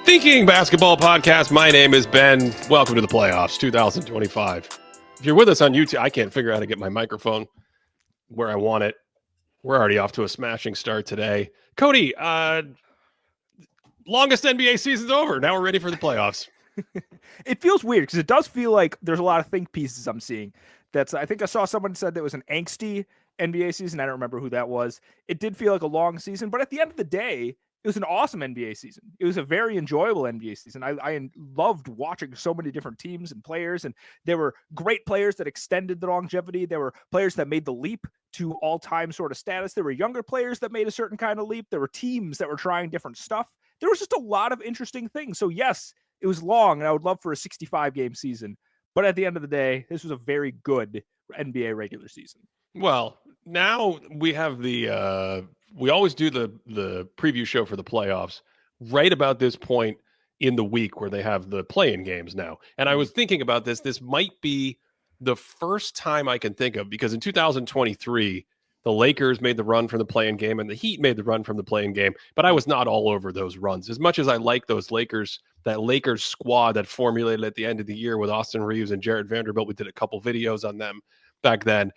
Thinking Basketball Podcast. My name is Ben. Welcome to the playoffs 2025. If you're with us on YouTube, I can't figure out how to get my microphone where I want it. We're already off to a smashing start today. Cody, longest NBA season's over. Now we're ready for the playoffs. It feels weird because it does feel like there's a lot of think pieces I'm seeing. I think I saw someone said that was an angsty NBA season. I don't remember who that was. It did feel like a long season, but at the end of the day, it was an awesome NBA season. It was a very enjoyable NBA season. I loved watching so many different teams and players, and there were great players that extended the longevity. There were players that made the leap to all-time sort of status. There were younger players that made a certain kind of leap. There were teams that were trying different stuff. There was just a lot of interesting things. So yes, it was long, and I would love for a 65-game season. But at the end of the day, this was a very good NBA regular season. Well, now we have we always do the preview show for the playoffs right about this point in the week where they have the play-in games now. And I was thinking about this. This might be the first time I can think of, because in 2023, the Lakers made the run from the play-in game and the Heat made the run from the play-in game. But I was not all over those runs. As much as I like those Lakers, that Lakers squad that formulated at the end of the year with Austin Reeves and Jarrett Vanderbilt, we did a couple videos on them back then.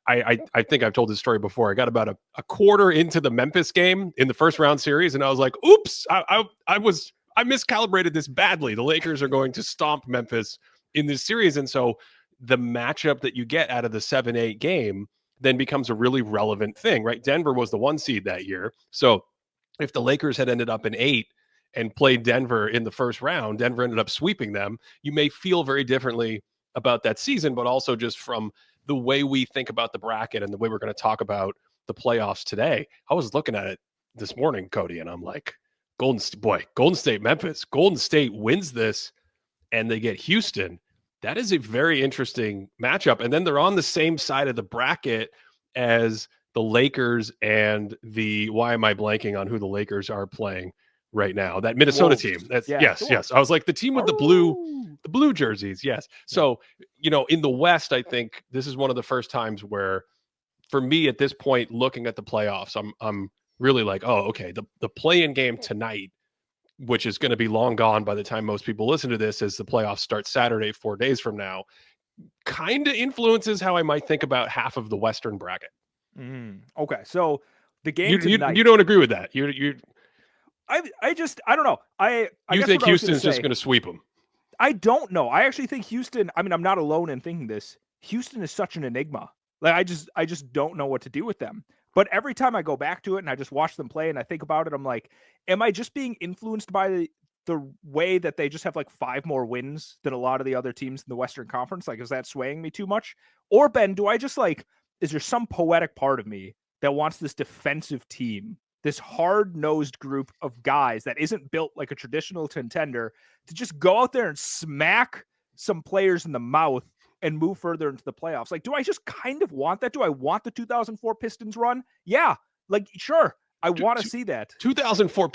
I think I've told this story before. I got about a quarter into the Memphis game in the first round series, and I was like, oops, I miscalibrated this badly. The Lakers are going to stomp Memphis in this series. And so the matchup that you get out of the 7-8 game then becomes a really relevant thing, right? Denver was the 1 seed that year. So if the Lakers had ended up in 8 and played Denver in the first round, Denver ended up sweeping them, you may feel very differently about that season, but also just from the way we think about the bracket and the way we're going to talk about the playoffs today. I was looking at it this morning, Cody, and I'm like, Golden State, Memphis. Golden State wins this and they get Houston. That is a very interesting matchup. And then they're on the same side of the bracket as the Lakers and why am I blanking on who the Lakers are playing right now? That Minnesota team. That's yes. I was like the team with the blue jerseys. Yes. So, in the West, I think this is one of the first times where, for me at this point, looking at the playoffs, I'm really like, oh, okay, the play-in game tonight, which is going to be long gone by the time most people listen to this, as the playoffs start Saturday, 4 days from now, kind of influences how I might think about half of the Western bracket. Okay, so the game tonight. You don't agree with that? I don't know. I think Houston's just going to sweep them? I don't know. I actually think Houston. I mean, I'm not alone in thinking this. Houston is such an enigma. Like I just don't know what to do with them. But every time I go back to it and I just watch them play and I think about it, I'm like, am I just being influenced by the way that they just have like 5 more wins than a lot of the other teams in the Western Conference? Like, is that swaying me too much? Or Ben, do I just is there some poetic part of me that wants this defensive team, this hard-nosed group of guys that isn't built like a traditional contender, to just go out there and smack some players in the mouth and move further into the playoffs? Like, do I just kind of want that? Do I want the 2004 Pistons run? Yeah. Like, sure. I want to see that. 2004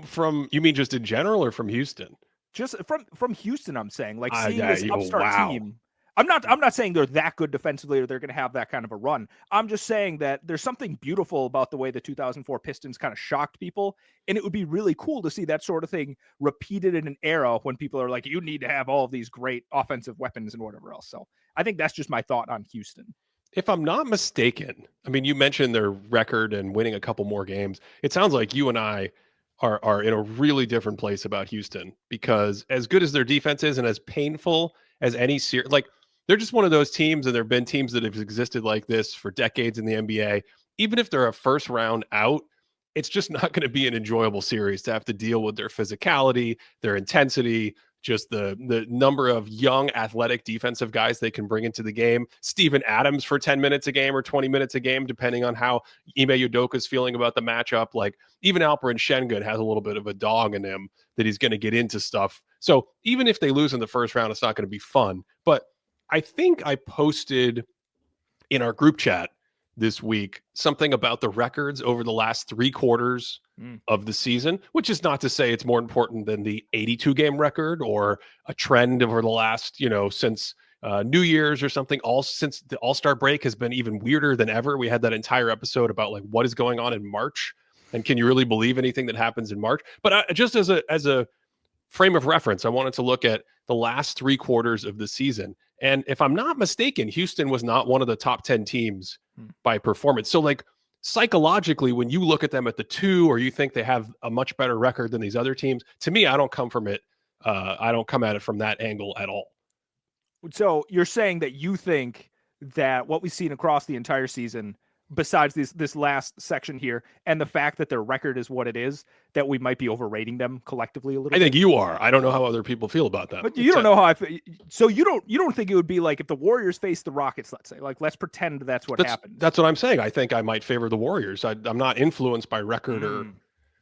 from you mean just in general or from Houston? Just from Houston, I'm saying. Like, seeing this upstart team. I'm not saying they're that good defensively or they're going to have that kind of a run. I'm just saying that there's something beautiful about the way the 2004 Pistons kind of shocked people. And it would be really cool to see that sort of thing repeated in an era when people are like, you need to have all of these great offensive weapons and whatever else. So I think that's just my thought on Houston. If I'm not mistaken, I mean, you mentioned their record and winning a couple more games. It sounds like you and I are in a really different place about Houston, because as good as their defense is and as painful as any series, like, they're just one of those teams, and there have been teams that have existed like this for decades in the NBA. Even if they're a first round out, it's just not going to be an enjoyable series to have to deal with their physicality, their intensity, just the number of young athletic defensive guys they can bring into the game. Steven Adams for 10 minutes a game or 20 minutes a game, depending on how Ime Udoka's feeling about the matchup. Like, even Alperen Şengün has a little bit of a dog in him that he's going to get into stuff. So even if they lose in the first round, it's not going to be fun. But I think I posted in our group chat this week something about the records over the last 3 quarters of the season, which is not to say it's more important than the 82 game record or a trend over the last, since New Year's or something. All since the All-Star break has been even weirder than ever. We had that entire episode about like what is going on in March, and can you really believe anything that happens in March? But just as a frame of reference, I wanted to look at the last 3 quarters of the season. And if I'm not mistaken, Houston was not one of the top 10 teams by performance. So like psychologically, when you look at them at the 2, or you think they have a much better record than these other teams, to me, I don't come from it. I don't come at it from that angle at all. So you're saying that you think that what we've seen across the entire season, besides this last section here, and the fact that their record is what it is, that we might be overrating them collectively a little I bit? think you are. I don't know how other people feel about that. But you don't know how I feel. So you don't think it would be like if the Warriors face the Rockets, let's say, like let's pretend that's what happens. That's what I'm saying. I think I might favor the Warriors. I'm not influenced by record or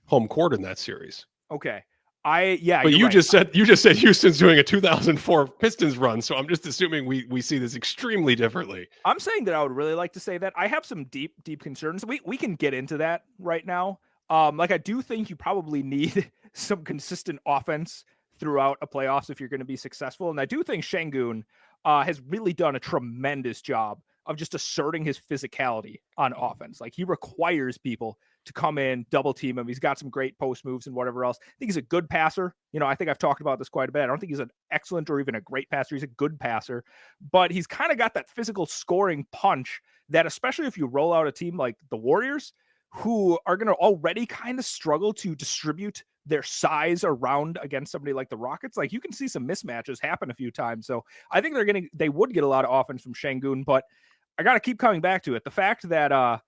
home court in that series. Okay. But you just said Houston's doing a 2004 Pistons run, so I'm just assuming we see this extremely differently. I'm saying that I would really like to say that. I have some deep concerns. We can get into that right now. Like I do think you probably need some consistent offense throughout a playoffs if you're going to be successful. And I do think Şengün has really done a tremendous job of just asserting his physicality on offense. Like he requires people to come in, double team him. He's got some great post moves and whatever else. I think he's a good passer. You know, I think I've talked about this quite a bit. I don't think he's an excellent or even a great passer. He's a good passer, but he's kind of got that physical scoring punch that, especially if you roll out a team like the Warriors, who are going to already kind of struggle to distribute their size around against somebody like the Rockets, like you can see some mismatches happen a few times. So I think they would get a lot of offense from Şengün, but I got to keep coming back to it. The fact that I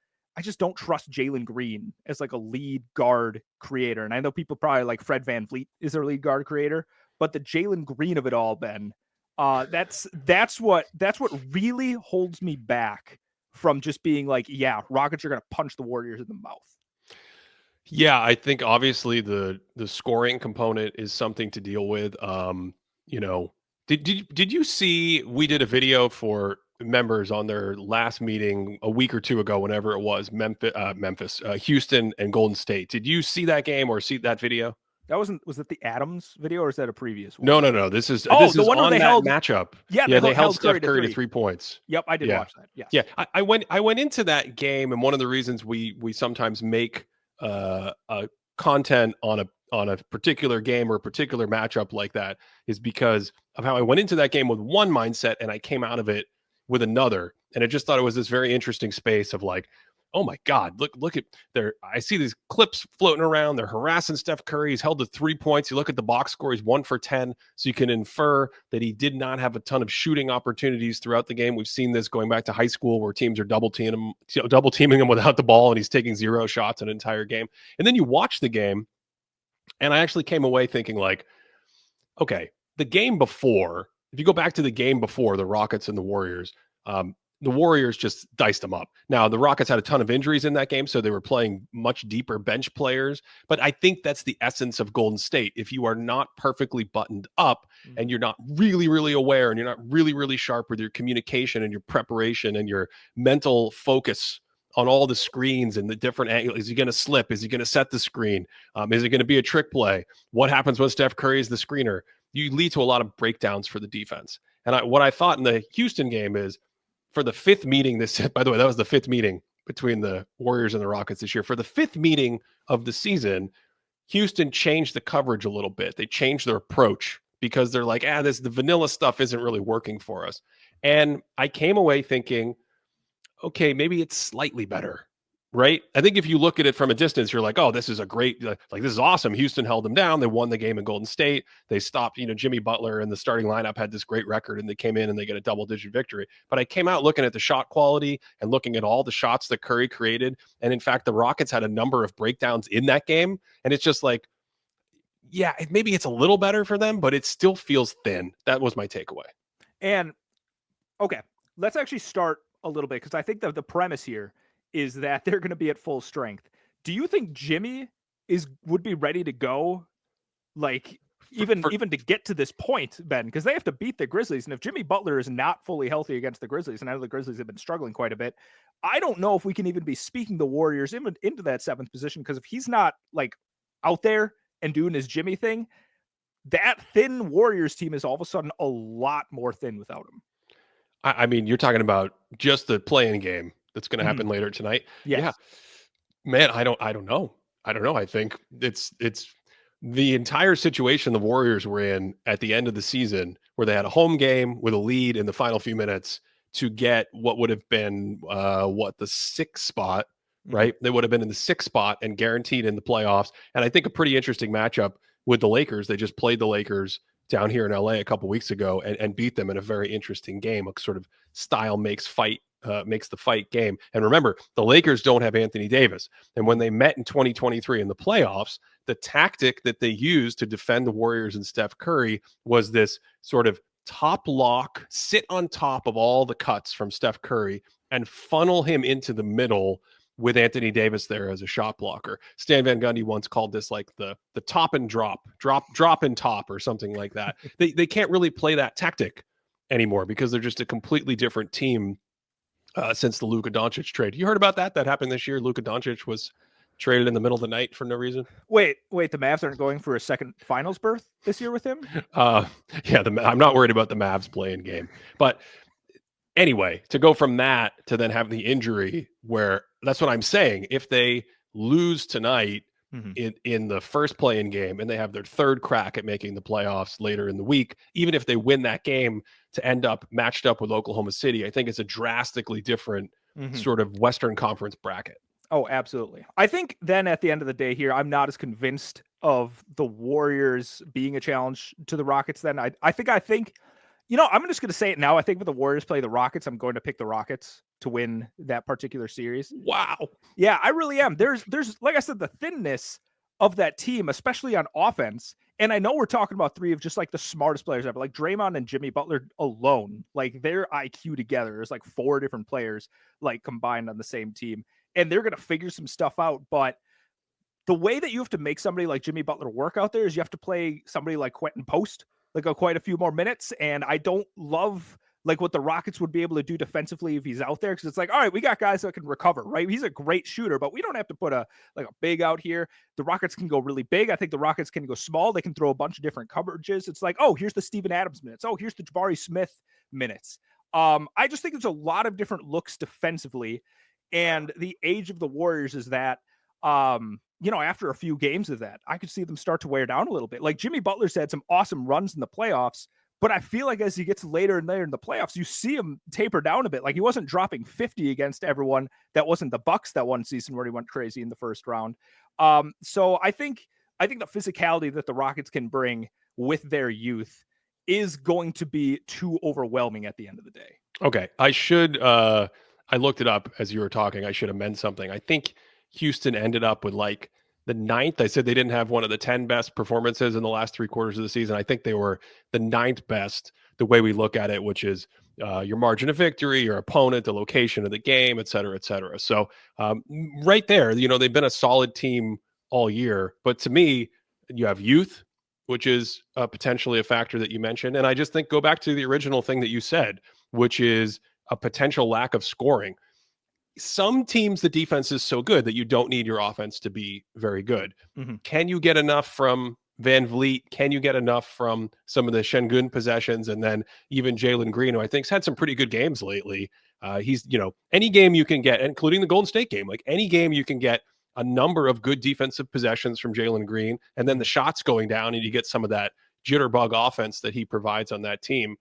just don't trust Jalen Green as like a lead guard creator. And I know people probably like Fred VanVleet is their lead guard creator, but the Jalen Green of it all, Ben, that's what really holds me back from just being like, yeah, Rockets are going to punch the Warriors in the mouth. Yeah, I think obviously the scoring component is something to deal with. You know, did you see we did a video for members on their last meeting a week or 2 ago, whenever it was, Houston and Golden State. Did you see that game or see that video? Was it the Adams video or is that a previous one? No. This is the one on where they that held matchup. Yeah, they held Steph Curry to 3 points. Yep, I did watch that. Yes. Yeah, I went into that game, and one of the reasons we sometimes make content on a particular game or a particular matchup like that is because of how I went into that game with one mindset and I came out of it with another. And I just thought it was this very interesting space of like, oh my God, look at there. I see these clips floating around. They're harassing Steph Curry. He's held to 3 points. You look at the box score, he's 1 for 10. So you can infer that he did not have a ton of shooting opportunities throughout the game. We've seen this going back to high school where teams are double teaming him without the ball, and he's taking 0 shots an entire game. And then you watch the game, and I actually came away thinking like, okay, the game before, if you go back to the game before the Rockets and the Warriors, the Warriors just diced them up. Now, the Rockets had a ton of injuries in that game, so they were playing much deeper bench players. But I think that's the essence of Golden State. If you are not perfectly buttoned up and you're not really, really aware and you're not really, really sharp with your communication and your preparation and your mental focus on all the screens and the different angles, is he going to slip? Is he going to set the screen? Is it going to be a trick play? What happens when Steph Curry is the screener? You lead to a lot of breakdowns for the defense. And what I thought in the Houston game is, for the 5th meeting by the way, that was the 5th meeting between the Warriors and the Rockets this year. For the 5th meeting of the season, Houston changed the coverage a little bit. They changed their approach because they're like, the vanilla stuff isn't really working for us. And I came away thinking, okay, maybe it's slightly better, right? I think if you look at it from a distance, you're like, oh, this is a great, like this is awesome. Houston held them down. They won the game in Golden State. They stopped, Jimmy Butler and the starting lineup had this great record, and they came in and they get a double-digit victory. But I came out looking at the shot quality and looking at all the shots that Curry created. And in fact, the Rockets had a number of breakdowns in that game. And it's just like, yeah, maybe it's a little better for them, but it still feels thin. That was my takeaway. And okay, let's actually start a little bit, because I think the premise here is that they're going to be at full strength. Do you think Jimmy would be ready to go, like even to get to this point, Ben? Because they have to beat the Grizzlies, and if Jimmy Butler is not fully healthy against the Grizzlies, and I know the Grizzlies have been struggling quite a bit, I don't know if we can even be speaking the Warriors into that 7th position, because if he's not like out there and doing his Jimmy thing, that thin Warriors team is all of a sudden a lot more thin without him. I mean, you're talking about just the playing game that's going to Mhm. happen later tonight. Yeah, Yes. man, I don't know. I don't know. I think it's the entire situation the Warriors were in at the end of the season, where they had a home game with a lead in the final few minutes to get what would have been the sixth spot, Mhm. right? They would have been in the sixth spot and guaranteed in the playoffs. And I think a pretty interesting matchup with the Lakers. They just played the Lakers down here in LA a couple weeks ago and beat them in a very interesting game, a sort of style makes the fight game. And remember, the Lakers don't have Anthony Davis. And when they met in 2023 in the playoffs, the tactic that they used to defend the Warriors and Steph Curry was this sort of top lock, sit on top of all the cuts from Steph Curry and funnel him into the middle with Anthony Davis there as a shot blocker. Stan Van Gundy once called this like the top and drop and top or something like that. They can't really play that tactic anymore because they're just a completely different team since the Luka Doncic trade. You heard about that? That happened this year. Luka Doncic was traded in the middle of the night for no reason. Wait, the Mavs aren't going for a second finals berth this year with him? Uh, yeah, I'm not worried about the Mavs playing game, but anyway, to go from that to then have the injury, where that's what I'm saying. If they lose tonight Mhm. in the first play-in game and they have their third crack at making the playoffs later in the week, even if they win that game to end up matched up with Oklahoma City, I think it's a drastically different Mhm. sort of Western Conference bracket. Oh, absolutely. I think then at the end of the day here, I'm not as convinced of the Warriors being a challenge to the Rockets then. I think, I'm just going to say it now. I think when the Warriors play the Rockets, I'm going to pick the Rockets to win that particular series. Wow. Yeah, I really am. There's like I said, the thinness of that team, especially on offense. And I know we're talking about three of just like the smartest players ever, like Draymond and Jimmy Butler alone, like their IQ together. There's like four different players like combined on the same team, and they're gonna figure some stuff out. But the way that you have to make somebody like Jimmy Butler work out there is you have to play somebody like Quentin Post like quite a few more minutes. And I don't love like what the Rockets would be able to do defensively if he's out there, because it's like, all right, we got guys that can recover, right? He's a great shooter, but we don't have to put a big out here. The Rockets can go really big. I think the Rockets can go small. They can throw a bunch of different coverages. It's like, oh, here's the Steven Adams minutes. Oh, here's the Jabari Smith minutes. I just think there's a lot of different looks defensively, and the age of the Warriors is that after a few games of that, I could see them start to wear down a little bit. Like Jimmy Butler's had some awesome runs in the playoffs, but I feel like as he gets later and later in the playoffs, you see him taper down a bit. Like he wasn't dropping 50 against everyone. That wasn't the Bucks that one season where he went crazy in the first round. So I think the physicality that the Rockets can bring with their youth is going to be too overwhelming at the end of the day. Okay. I looked it up as you were talking. I should amend something. I think Houston ended up with like the ninth. I said they didn't have one of the 10 best performances in the last three quarters of the season. I think they were the ninth best, the way we look at it, which is your margin of victory, your opponent, the location of the game, et cetera, et cetera. So right there, they've been a solid team all year. But to me, you have youth, which is potentially a factor that you mentioned. And I just think go back to the original thing that you said, which is a potential lack of scoring. Some teams, the defense is so good that you don't need your offense to be very good. Mm-hmm. Can you get enough from Van Vliet? Can you get enough from some of the Şengün possessions? And then even Jalen Green, who I think's had some pretty good games lately. He's, any game you can get, including the Golden State game, like any game you can get a number of good defensive possessions from Jalen Green, and then the shots going down, and you get some of that jitterbug offense that he provides on that team.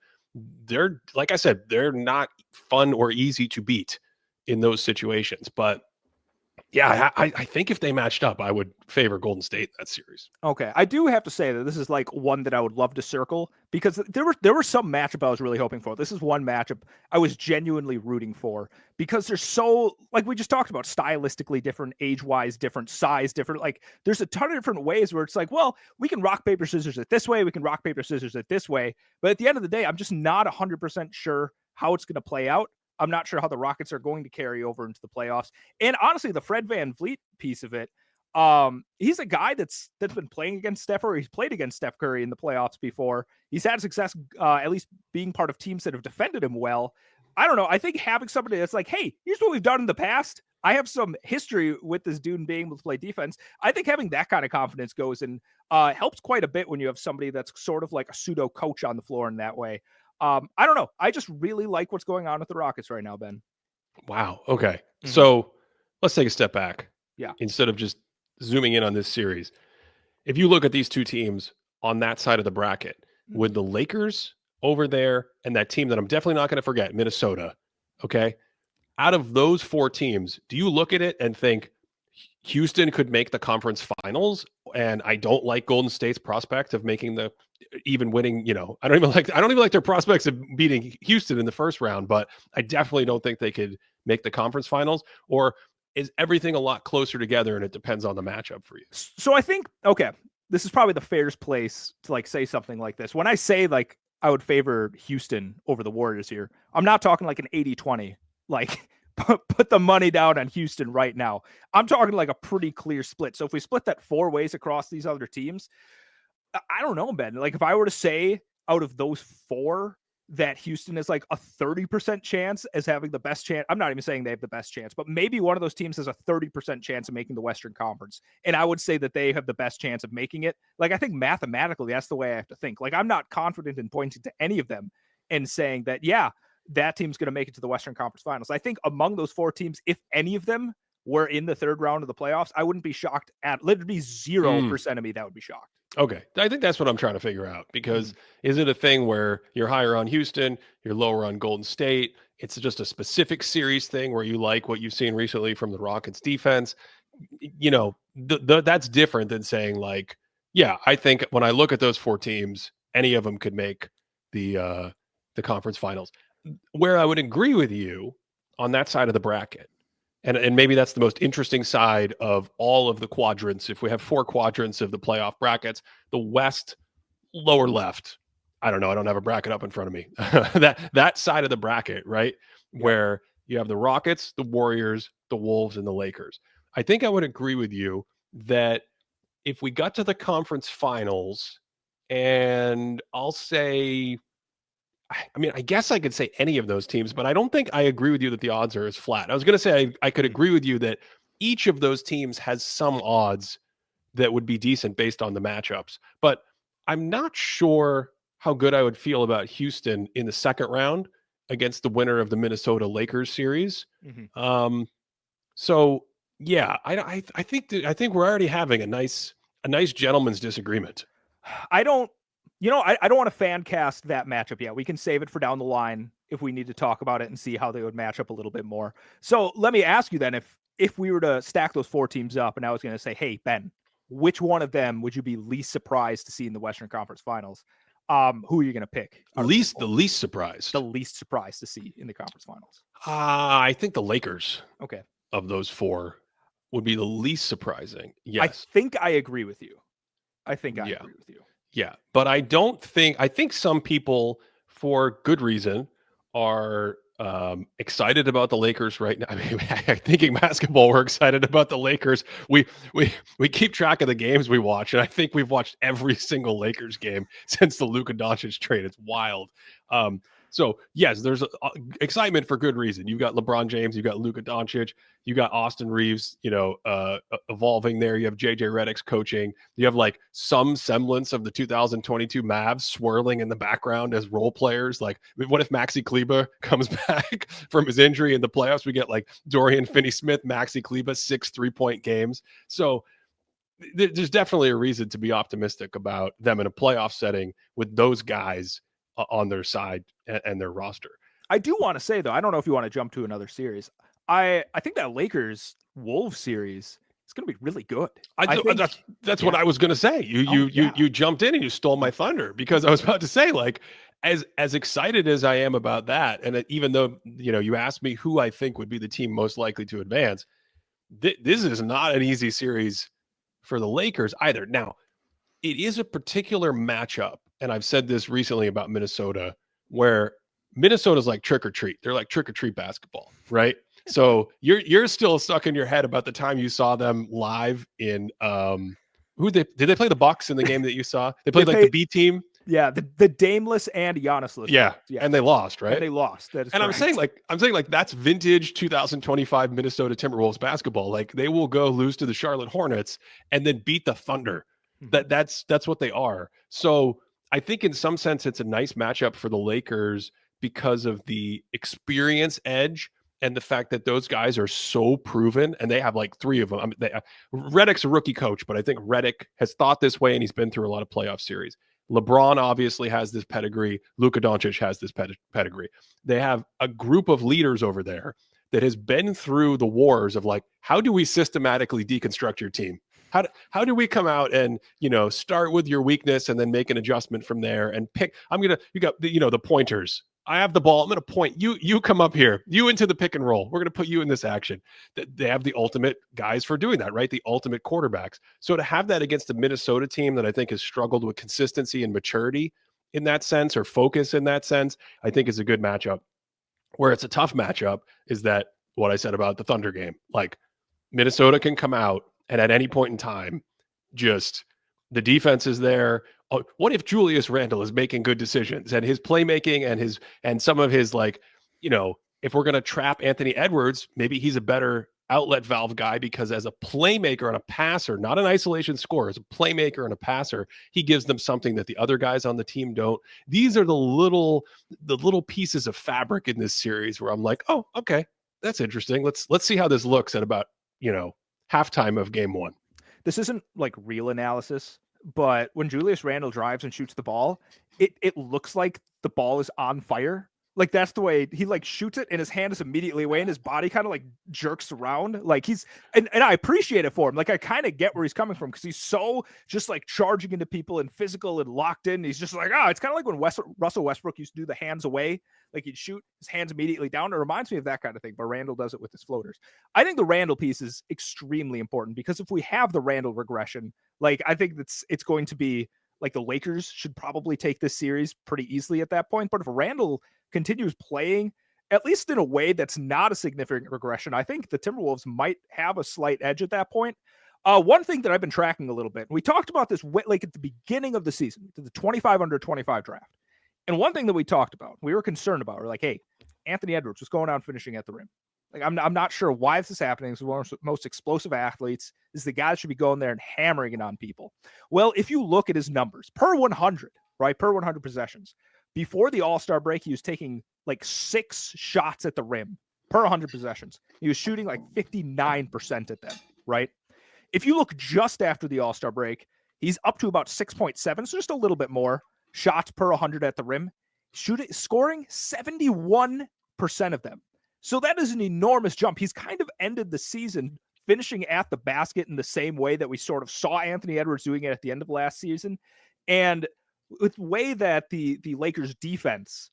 They're, like I said, they're not fun or easy to beat in those situations. But yeah, I think if they matched up, I would favor Golden State in that series. Okay, I do have to say that this is like one that I would love to circle, because there were some matchup I was really hoping for. This is one matchup I was genuinely rooting for, because they're so, like we just talked about, stylistically different, age-wise different, size different. Like there's a ton of different ways where it's like, well, we can rock paper scissors it this way, we can rock paper scissors it this way, but at the end of the day, I'm just not 100% sure how it's going to play out. I'm not sure how the Rockets are going to carry over into the playoffs. And honestly, the Fred Van Vliet piece of it, he's a guy that's been playing against Steph, or he's played against Steph Curry in the playoffs before. He's had success, at least being part of teams that have defended him well. I don't know. I think having somebody that's like, hey, here's what we've done in the past. I have some history with this dude and being able to play defense. I think having that kind of confidence goes and helps quite a bit when you have somebody that's sort of like a pseudo coach on the floor in that way. I don't know. I just really like what's going on with the Rockets right now, Ben. Wow. Okay. Mhm. So let's take a step back. Yeah. Instead of just zooming in on this series, if you look at these two teams on that side of the bracket, would the Lakers over there and that team that I'm definitely not going to forget, Minnesota, okay? Out of those four teams, do you look at it and think Houston could make the conference finals? And I don't like Golden State's prospect of making the even winning, I don't even like their prospects of beating Houston in the first round, but I definitely don't think they could make the conference finals. Or is everything a lot closer together and it depends on the matchup for you? So I think, okay, this is probably the fairest place to like say something like this. When I say like I would favor Houston over the Warriors here, I'm not talking like an 80-20, like put the money down on Houston right now. I'm talking like a pretty clear split. So if we split that 4 ways across these other teams, I don't know, Ben. Like if I were to say out of those 4 that Houston is like a 30% chance as having the best chance. I'm not even saying they have the best chance, but maybe one of those teams has a 30% chance of making the Western Conference. And I would say that they have the best chance of making it. Like, I think mathematically, that's the way I have to think. Like, I'm not confident in pointing to any of them and saying that, yeah, that team's going to make it to the Western Conference Finals. I think among those 4 teams, if any of them were in the 3rd round of the playoffs, I wouldn't be shocked at literally 0% of me that would be shocked. Okay. I think that's what I'm trying to figure out, because is it a thing where you're higher on Houston, you're lower on Golden State? It's just a specific series thing where you like what you've seen recently from the Rockets defense. That's different than saying like, yeah, I think when I look at those 4 teams, any of them could make the conference finals. Where I would agree with you on that side of the bracket, and maybe that's the most interesting side of all of the quadrants. If we have 4 quadrants of the playoff brackets, the West lower left, I don't know, I don't have a bracket up in front of me. that side of the bracket, right? Yeah. Where you have the Rockets, the Warriors, the Wolves, and the Lakers. I think I would agree with you that if we got to the conference finals, and I'll say, I mean, I guess I could say any of those teams, but I don't think I agree with you that the odds are as flat. I was going to say I could agree with you that each of those teams has some odds that would be decent based on the matchups, but I'm not sure how good I would feel about Houston in the second round against the winner of the Minnesota Lakers series. So yeah, I think we're already having a nice gentleman's disagreement. I don't want to fan cast that matchup yet. We can save it for down the line if we need to talk about it and see how they would match up a little bit more. So let me ask you then, if we were to stack those 4 teams up and I was going to say, hey, Ben, which one of them would you be least surprised to see in the Western Conference Finals? Who are you going to pick? The least surprised. The least surprised to see in the conference finals. I think the Lakers. Okay. Of those 4 would be the least surprising. Yes. I think I agree with you. I agree with you. Yeah. But I think some people, for good reason, are excited about the Lakers right now. I mean, thinking basketball, we're excited about the Lakers. We keep track of the games we watch, and I think we've watched every single Lakers game since the Luka Doncic trade. It's wild. So yes, there's excitement for good reason. You've got LeBron James, you've got Luka Doncic, you got Austin Reeves, evolving there. You have JJ Redick's coaching. You have like some semblance of the 2022 Mavs swirling in the background as role players. Like, what if Maxi Kleber comes back from his injury in the playoffs? We get like Dorian Finney-Smith, Maxi Kleber, 6 3-point games. So there's definitely a reason to be optimistic about them in a playoff setting with those guys on their side and their roster. I do want to say, though, I don't know if you want to jump to another series. I think that Lakers Wolves series is going to be really good. That's what I was going to say. You jumped in and you stole my thunder, because I was about to say, like, as excited as I am about that, and even though you asked me who I think would be the team most likely to advance, this is not an easy series for the Lakers either. Now, it is a particular matchup, and I've said this recently about Minnesota, where Minnesota's like trick or treat. They're like trick or treat basketball, right? So you're still stuck in your head about the time you saw them live in did they play the Bucks in the game that you saw? They played the B team. Yeah, the Dameless and Giannis. Yeah, and they lost, right? And they lost. That is and correct. I'm saying like that's vintage 2025 Minnesota Timberwolves basketball. Like, they will go lose to the Charlotte Hornets and then beat the Thunder. That's what they are. So I think in some sense it's a nice matchup for the Lakers because of the experience edge and the fact that those guys are so proven, and they have like three of them. I mean, Redick's a rookie coach, but I think Redick has thought this way, and he's been through a lot of playoff series. LeBron obviously has this pedigree. Luka Doncic has this pedigree. They have a group of leaders over there that has been through the wars of like, how do we systematically deconstruct your team? How do we come out and, start with your weakness and then make an adjustment from there and pick? You got the pointers. I have the ball. I'm going to point you come up here, you into the pick and roll. We're going to put you in this action. They have the ultimate guys for doing that, right? The ultimate quarterbacks. So to have that against a Minnesota team that I think has struggled with consistency and maturity in that sense, or focus in that sense, I think is a good matchup. Where it's a tough matchup is that what I said about the Thunder game, like Minnesota can come out and at any point in time, just the defense is there. Oh, what if Julius Randle is making good decisions and his playmaking and some of his, like, if we're going to trap Anthony Edwards, maybe he's a better outlet valve guy because as a playmaker and a passer, not an isolation scorer, as a playmaker and a passer, he gives them something that the other guys on the team don't. These are the little pieces of fabric in this series where I'm like, oh, okay, that's interesting. Let's see how this looks at about, halftime of game one. This isn't like real analysis, but when Julius Randle drives and shoots the ball, it looks like the ball is on fire. Like that's the way he like shoots it and his hand is immediately away and his body kind of like jerks around. Like he's, and I appreciate it for him. Like I kind of get where he's coming from because he's so just like charging into people and physical and locked in. He's just like, it's kind of like when Russell Westbrook used to do the hands away. Like he'd shoot his hands immediately down. It reminds me of that kind of thing, but Randle does it with his floaters. I think the Randle piece is extremely important because if we have the Randle regression, like I think it's going to be like the Lakers should probably take this series pretty easily at that point. But if Randle continues playing, at least in a way that's not a significant regression, I think the Timberwolves might have a slight edge at that point. One thing that I've been tracking a little bit, we talked about this like at the beginning of the season, to the 25 under 25 draft. And one thing that we talked about, we were concerned about, we're like, hey, Anthony Edwards was going out finishing at the rim. Like, I'm not sure why this is happening. He's one of the most explosive athletes. This is the guy that should be going there and hammering it on people. Well, if you look at his numbers, per 100, right, per 100 possessions, before the All-Star break, he was taking like 6 shots at the rim per 100 possessions. He was shooting like 59% at them, right? If you look just after the All-Star break, he's up to about 6.7, so just a little bit more shots per 100 at the rim, scoring 71% of them. So that is an enormous jump. He's kind of ended the season finishing at the basket in the same way that we sort of saw Anthony Edwards doing it at the end of last season. And with the way that the Lakers defense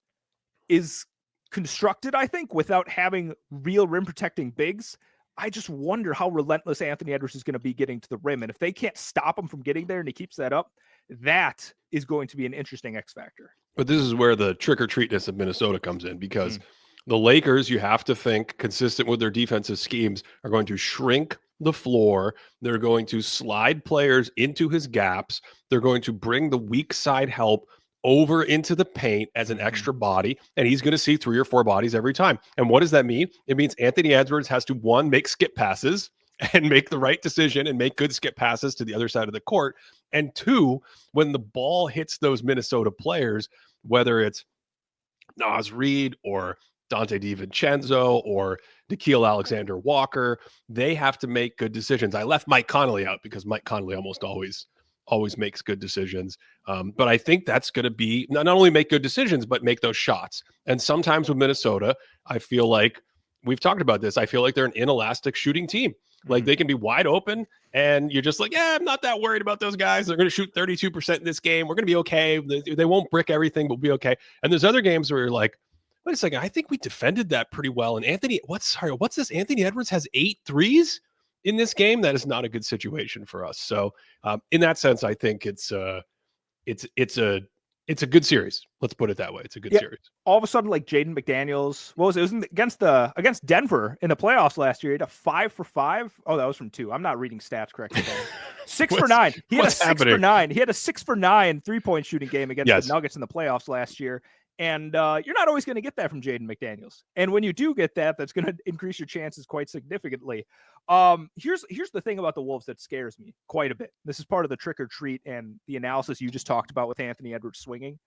is constructed, I think, without having real rim protecting bigs, I just wonder how relentless Anthony Edwards is going to be getting to the rim. And if they can't stop him from getting there and he keeps that up, that is going to be an interesting X factor. But this is where the trick or treatness of Minnesota comes in, because the Lakers, you have to think, consistent with their defensive schemes, are going to shrink the floor. They're going to slide players into his gaps. They're going to bring the weak side help over into the paint as an extra body, and he's going to see 3 or 4 bodies every time. And what does that mean? It means Anthony Edwards has to, 1, make skip passes and make the right decision and make good skip passes to the other side of the court. And 2, when the ball hits those Minnesota players, whether it's Naz Reid or Dante DiVincenzo or Nickeil Alexander-Walker, they have to make good decisions. I left Mike Conley out because Mike Conley almost always makes good decisions. But I think that's going to be not only make good decisions, but make those shots. And sometimes with Minnesota, I feel like we've talked about this. I feel like they're an inelastic shooting team. Like they can be wide open and you're just like, yeah, I'm not that worried about those guys. They're going to shoot 32% in this game. We're going to be okay. They won't brick everything, but we'll be okay. And there's other games where you're like, wait a second, I think we defended that pretty well. And what's this? Anthony Edwards has 8 threes in this game. That is not a good situation for us. So in that sense, I think it's a good series. Let's put it that way. It's a good series. All of a sudden, like Jaden McDaniels, what was it? It was against Denver in the playoffs last year. He had a 5 for 5. Oh, that was from 2. I'm not reading stats correctly. 6 for 9. He had a 6 for 9. He had a 6 for 9 3-point shooting game against the Nuggets in the playoffs last year. And you're not always going to get that from Jaden McDaniels. And when you do get that, that's going to increase your chances quite significantly. Here's the thing about the Wolves that scares me quite a bit. This is part of the trick or treat and the analysis you just talked about with Anthony Edwards swinging.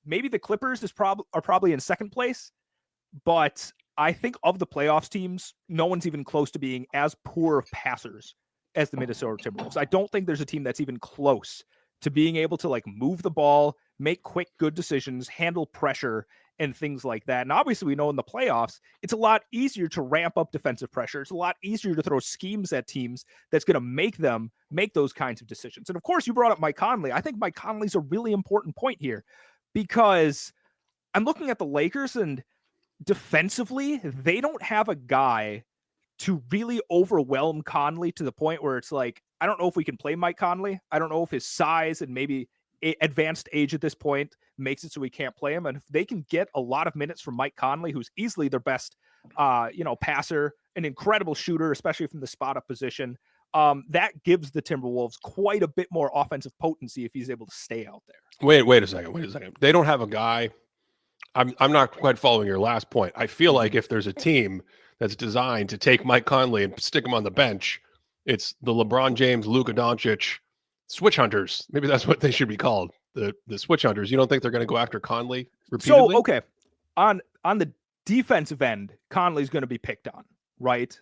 Maybe the Clippers are probably in second place, but I think of the playoffs teams, no one's even close to being as poor of passers as the Minnesota Timberwolves. I don't think there's a team that's even close to being able to like move the ball, make quick, good decisions, handle pressure, and things like that. And obviously, we know in the playoffs, it's a lot easier to ramp up defensive pressure. It's a lot easier to throw schemes at teams that's going to make them make those kinds of decisions. And of course, you brought up Mike Conley. I think Mike Conley's a really important point here because I'm looking at the Lakers and defensively, they don't have a guy to really overwhelm Conley to the point where it's like, I don't know if we can play Mike Conley. I don't know if his size and maybe advanced age at this point makes it so we can't play him. And if they can get a lot of minutes from Mike Conley, who's easily their best, passer, an incredible shooter, especially from the spot up position, that gives the Timberwolves quite a bit more offensive potency if he's able to stay out there. Wait a second. They don't have a guy. I'm not quite following your last point. I feel like if there's a team that's designed to take Mike Conley and stick him on the bench, it's the LeBron James, Luka Doncic switch hunters. Maybe that's what they should be called. The switch hunters. You don't think they're going to go after Conley repeatedly? So, okay. On the defensive end, Conley's going to be picked on, right?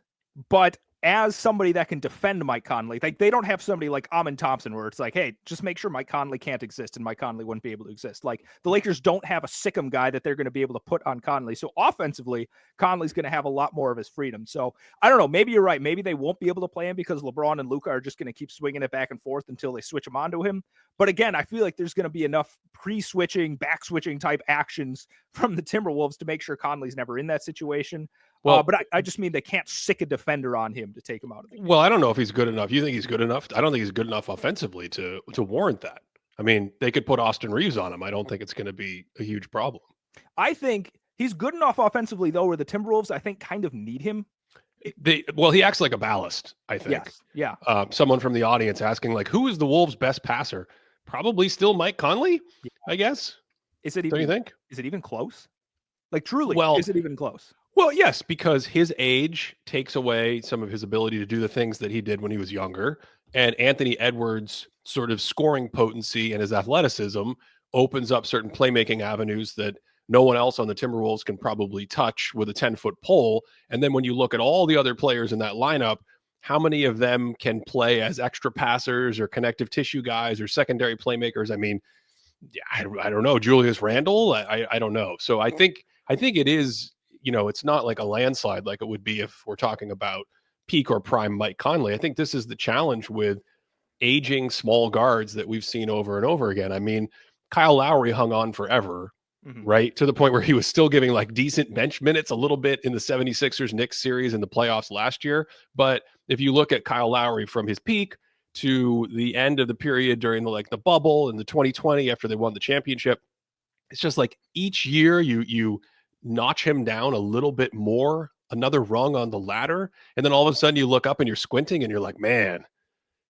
But as somebody that can defend Mike Conley, like they don't have somebody like Amin Thompson where it's like, hey, just make sure Mike Conley can't exist and Mike Conley wouldn't be able to exist. Like the Lakers don't have a sick'em guy that they're going to be able to put on Conley. So offensively, Conley's going to have a lot more of his freedom. So I don't know. Maybe you're right. Maybe they won't be able to play him because LeBron and Luka are just going to keep swinging it back and forth until they switch him onto him. But again, I feel like there's going to be enough pre-switching, back-switching type actions from the Timberwolves to make sure Conley's never in that situation. Well, but I just mean they can't sick a defender on him to take him out of the game. Well, I don't know if he's good enough. You think he's good enough? I don't think he's good enough offensively to warrant that. I mean, they could put Austin Reeves on him. I don't think it's going to be a huge problem. I think he's good enough offensively, though, where the Timberwolves, I think, kind of need him. He acts like a ballast, I think. Yes, yeah. Someone from the audience asking, like, who is the Wolves' best passer? Probably still Mike Conley, I guess. Is it even, don't you think? Is it even close? Like, truly, is it even close? Well, yes, because his age takes away some of his ability to do the things that he did when he was younger. And Anthony Edwards' sort of scoring potency and his athleticism opens up certain playmaking avenues that no one else on the Timberwolves can probably touch with a 10-foot pole. And then when you look at all the other players in that lineup, how many of them can play as extra passers or connective tissue guys or secondary playmakers? I mean, I don't know. Julius Randle? I don't know. So I think it is, it's not like a landslide like it would be if we're talking about peak or prime Mike Conley. I think this is the challenge with aging small guards that we've seen over and over again. I mean, Kyle Lowry hung on forever, right? To the point where he was still giving like decent bench minutes a little bit in the 76ers Knicks series in the playoffs last year. But if you look at Kyle Lowry from his peak to the end of the period during the bubble in the 2020 after they won the championship, it's just like each year you notch him down a little bit more, another rung on the ladder, and then all of a sudden you look up and you're squinting and you're like, man,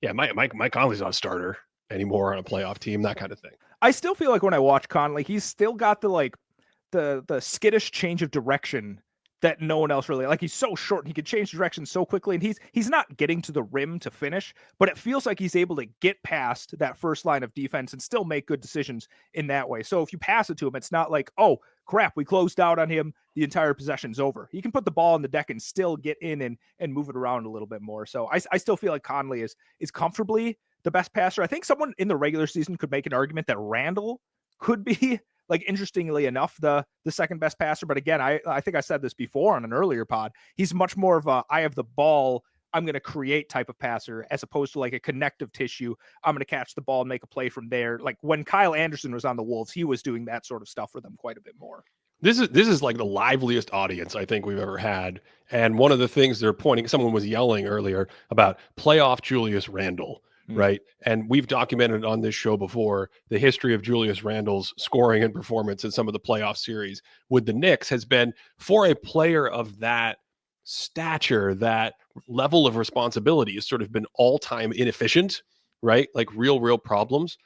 yeah, Mike Conley's not a starter anymore on a playoff team, that kind of thing. I still feel like when I watch Conley, he's still got the skittish change of direction that no one else really, like, he's so short and he can change direction so quickly, and he's not getting to the rim to finish, but it feels like he's able to get past that first line of defense and still make good decisions in that way. So if you pass it to him, it's not like, oh crap, we closed out on him, the entire possession's over. He can put the ball on the deck and still get in and move it around a little bit more. So I still feel like Conley is comfortably the best passer. I think someone in the regular season could make an argument that Randle could be, like, interestingly enough, the second best passer. But again, I think I said this before on an earlier pod. He's much more of a, I have the ball, I'm going to create type of passer, as opposed to like a connective tissue. I'm going to catch the ball and make a play from there. Like when Kyle Anderson was on the Wolves, he was doing that sort of stuff for them quite a bit more. This is like the liveliest audience I think we've ever had. And one of the things they're pointing, someone was yelling earlier about playoff Julius Randle. Right. And we've documented on this show before the history of Julius Randle's scoring and performance in some of the playoff series with the Knicks has been, for a player of that stature, that level of responsibility has sort of been all-time inefficient, right? Like real problems.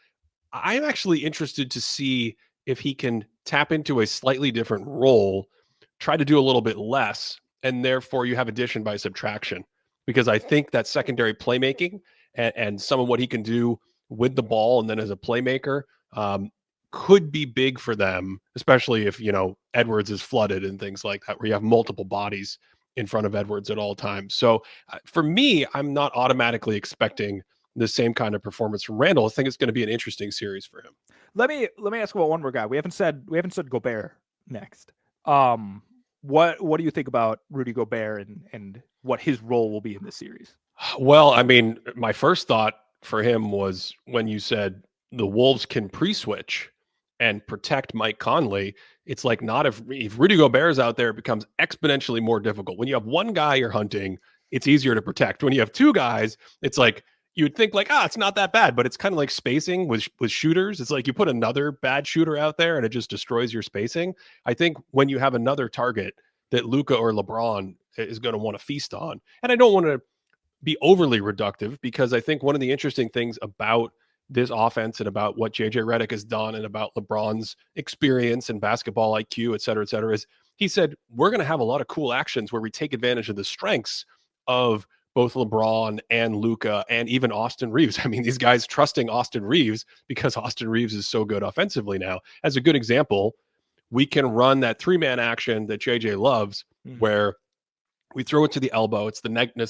I'm actually interested to see if he can tap into a slightly different role, try to do a little bit less, and therefore you have addition by subtraction. Because I think that secondary playmaking and some of what he can do with the ball and then as a playmaker could be big for them, especially if, Edwards is flooded and things like that, where you have multiple bodies in front of Edwards at all times. So for me, I'm not automatically expecting the same kind of performance from Randall. I think it's going to be an interesting series for him. Let me ask about one more guy. We haven't said Gobert next. What do you think about Rudy Gobert and what his role will be in this series? Well, I mean, my first thought for him was when you said the Wolves can pre-switch and protect Mike Conley. It's like, not if Rudy Gobert is out there, it becomes exponentially more difficult. When you have one guy you're hunting, it's easier to protect. When you have two guys, it's like, you'd think like, it's not that bad, but it's kind of like spacing with shooters. It's like you put another bad shooter out there and it just destroys your spacing. I think when you have another target that Luka or LeBron is going to want to feast on, and I don't want to be overly reductive, because I think one of the interesting things about this offense and about what JJ Redick has done and about LeBron's experience and basketball IQ, et cetera, is he said, we're going to have a lot of cool actions where we take advantage of the strengths of both LeBron and Luka and even Austin Reeves. I mean, these guys trusting Austin Reeves because Austin Reeves is so good offensively now. As a good example, we can run that 3-man action that JJ loves, where we throw it to the elbow. It's the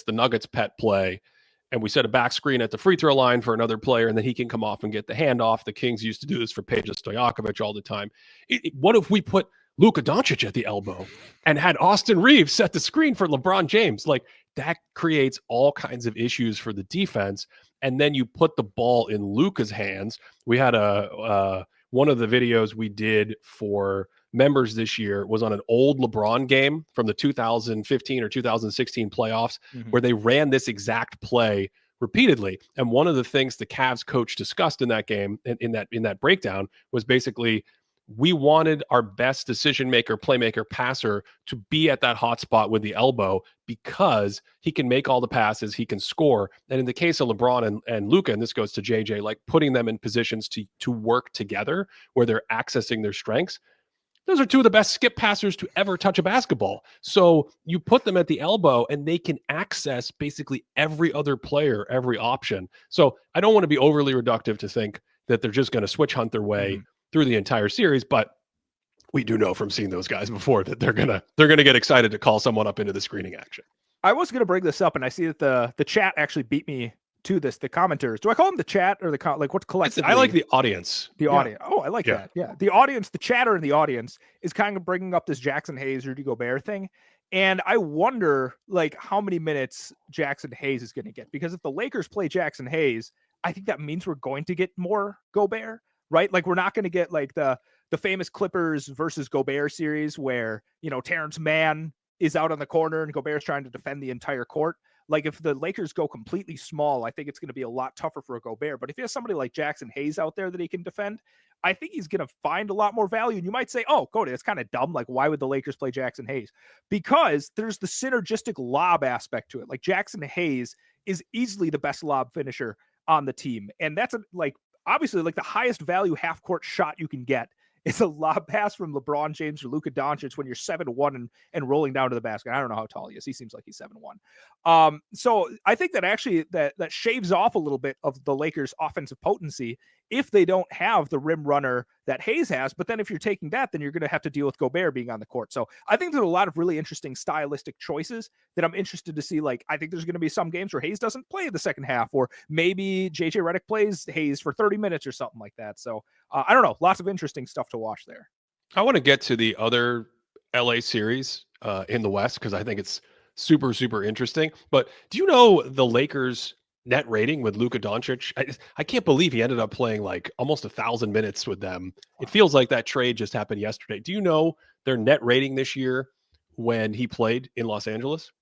Nuggets pet play. And we set a back screen at the free throw line for another player, and then he can come off and get the handoff. The Kings used to do this for Peja Stojakovic all the time. What if we put Luka Doncic at the elbow and had Austin Reeves set the screen for LeBron James? Like, that creates all kinds of issues for the defense. And then you put the ball in Luka's hands. We had one of the videos we did for members this year was on an old LeBron game from the 2015 or 2016 playoffs, where they ran this exact play repeatedly. And one of the things the Cavs coach discussed in that game, in that breakdown, was basically, we wanted our best decision maker, playmaker, passer to be at that hot spot with the elbow, because he can make all the passes, he can score. And in the case of LeBron and Luka, and this goes to JJ, like putting them in positions to work together where they're accessing their strengths. Those are two of the best skip passers to ever touch a basketball. So you put them at the elbow and they can access basically every other player, every option. So I don't want to be overly reductive to think that they're just going to switch hunt their way through the entire series, but we do know from seeing those guys before that they're gonna get excited to call someone up into the screening action. I was going to bring this up, and I see that the chat actually beat me to this. The commenters, do I call them the chat or like what's collectively? I like the audience. The audience. Oh, I like that. Yeah, the audience, the chatter in the audience is kind of bringing up this Jackson Hayes, Rudy Gobert thing, and I wonder like how many minutes Jackson Hayes is going to get, because if the Lakers play Jackson Hayes, I think that means we're going to get more Gobert, right? Like, we're not going to get like the famous Clippers versus Gobert series where, Terrence Mann is out on the corner and Gobert's trying to defend the entire court. Like, if the Lakers go completely small, I think it's going to be a lot tougher for a Gobert. But if you have somebody like Jackson Hayes out there that he can defend, I think he's going to find a lot more value. And you might say, oh, Cody, it's kind of dumb. Like, why would the Lakers play Jackson Hayes? Because there's the synergistic lob aspect to it. Like, Jackson Hayes is easily the best lob finisher on the team. And that's obviously like the highest value half court shot you can get. It's a lob pass from LeBron James or Luka Doncic when you're 7-1 and rolling down to the basket. I don't know how tall he is. He seems like he's 7-1. So I think that actually that shaves off a little bit of the Lakers' offensive potency if they don't have the rim runner that Hayes has. But then if you're taking that, then you're going to have to deal with Gobert being on the court. So I think there's a lot of really interesting stylistic choices that I'm interested to see. Like, I think there's going to be some games where Hayes doesn't play the second half, or maybe JJ Redick plays Hayes for 30 minutes or something like that. So I don't know. Lots of interesting stuff to watch there. I want to get to the other LA series in the West, because I think it's super, super interesting. But do you know the Lakers' net rating with Luka Doncic? I can't believe he ended up playing like almost 1,000 minutes with them. It feels like that trade just happened yesterday. Do you know their net rating this year when he played in Los Angeles?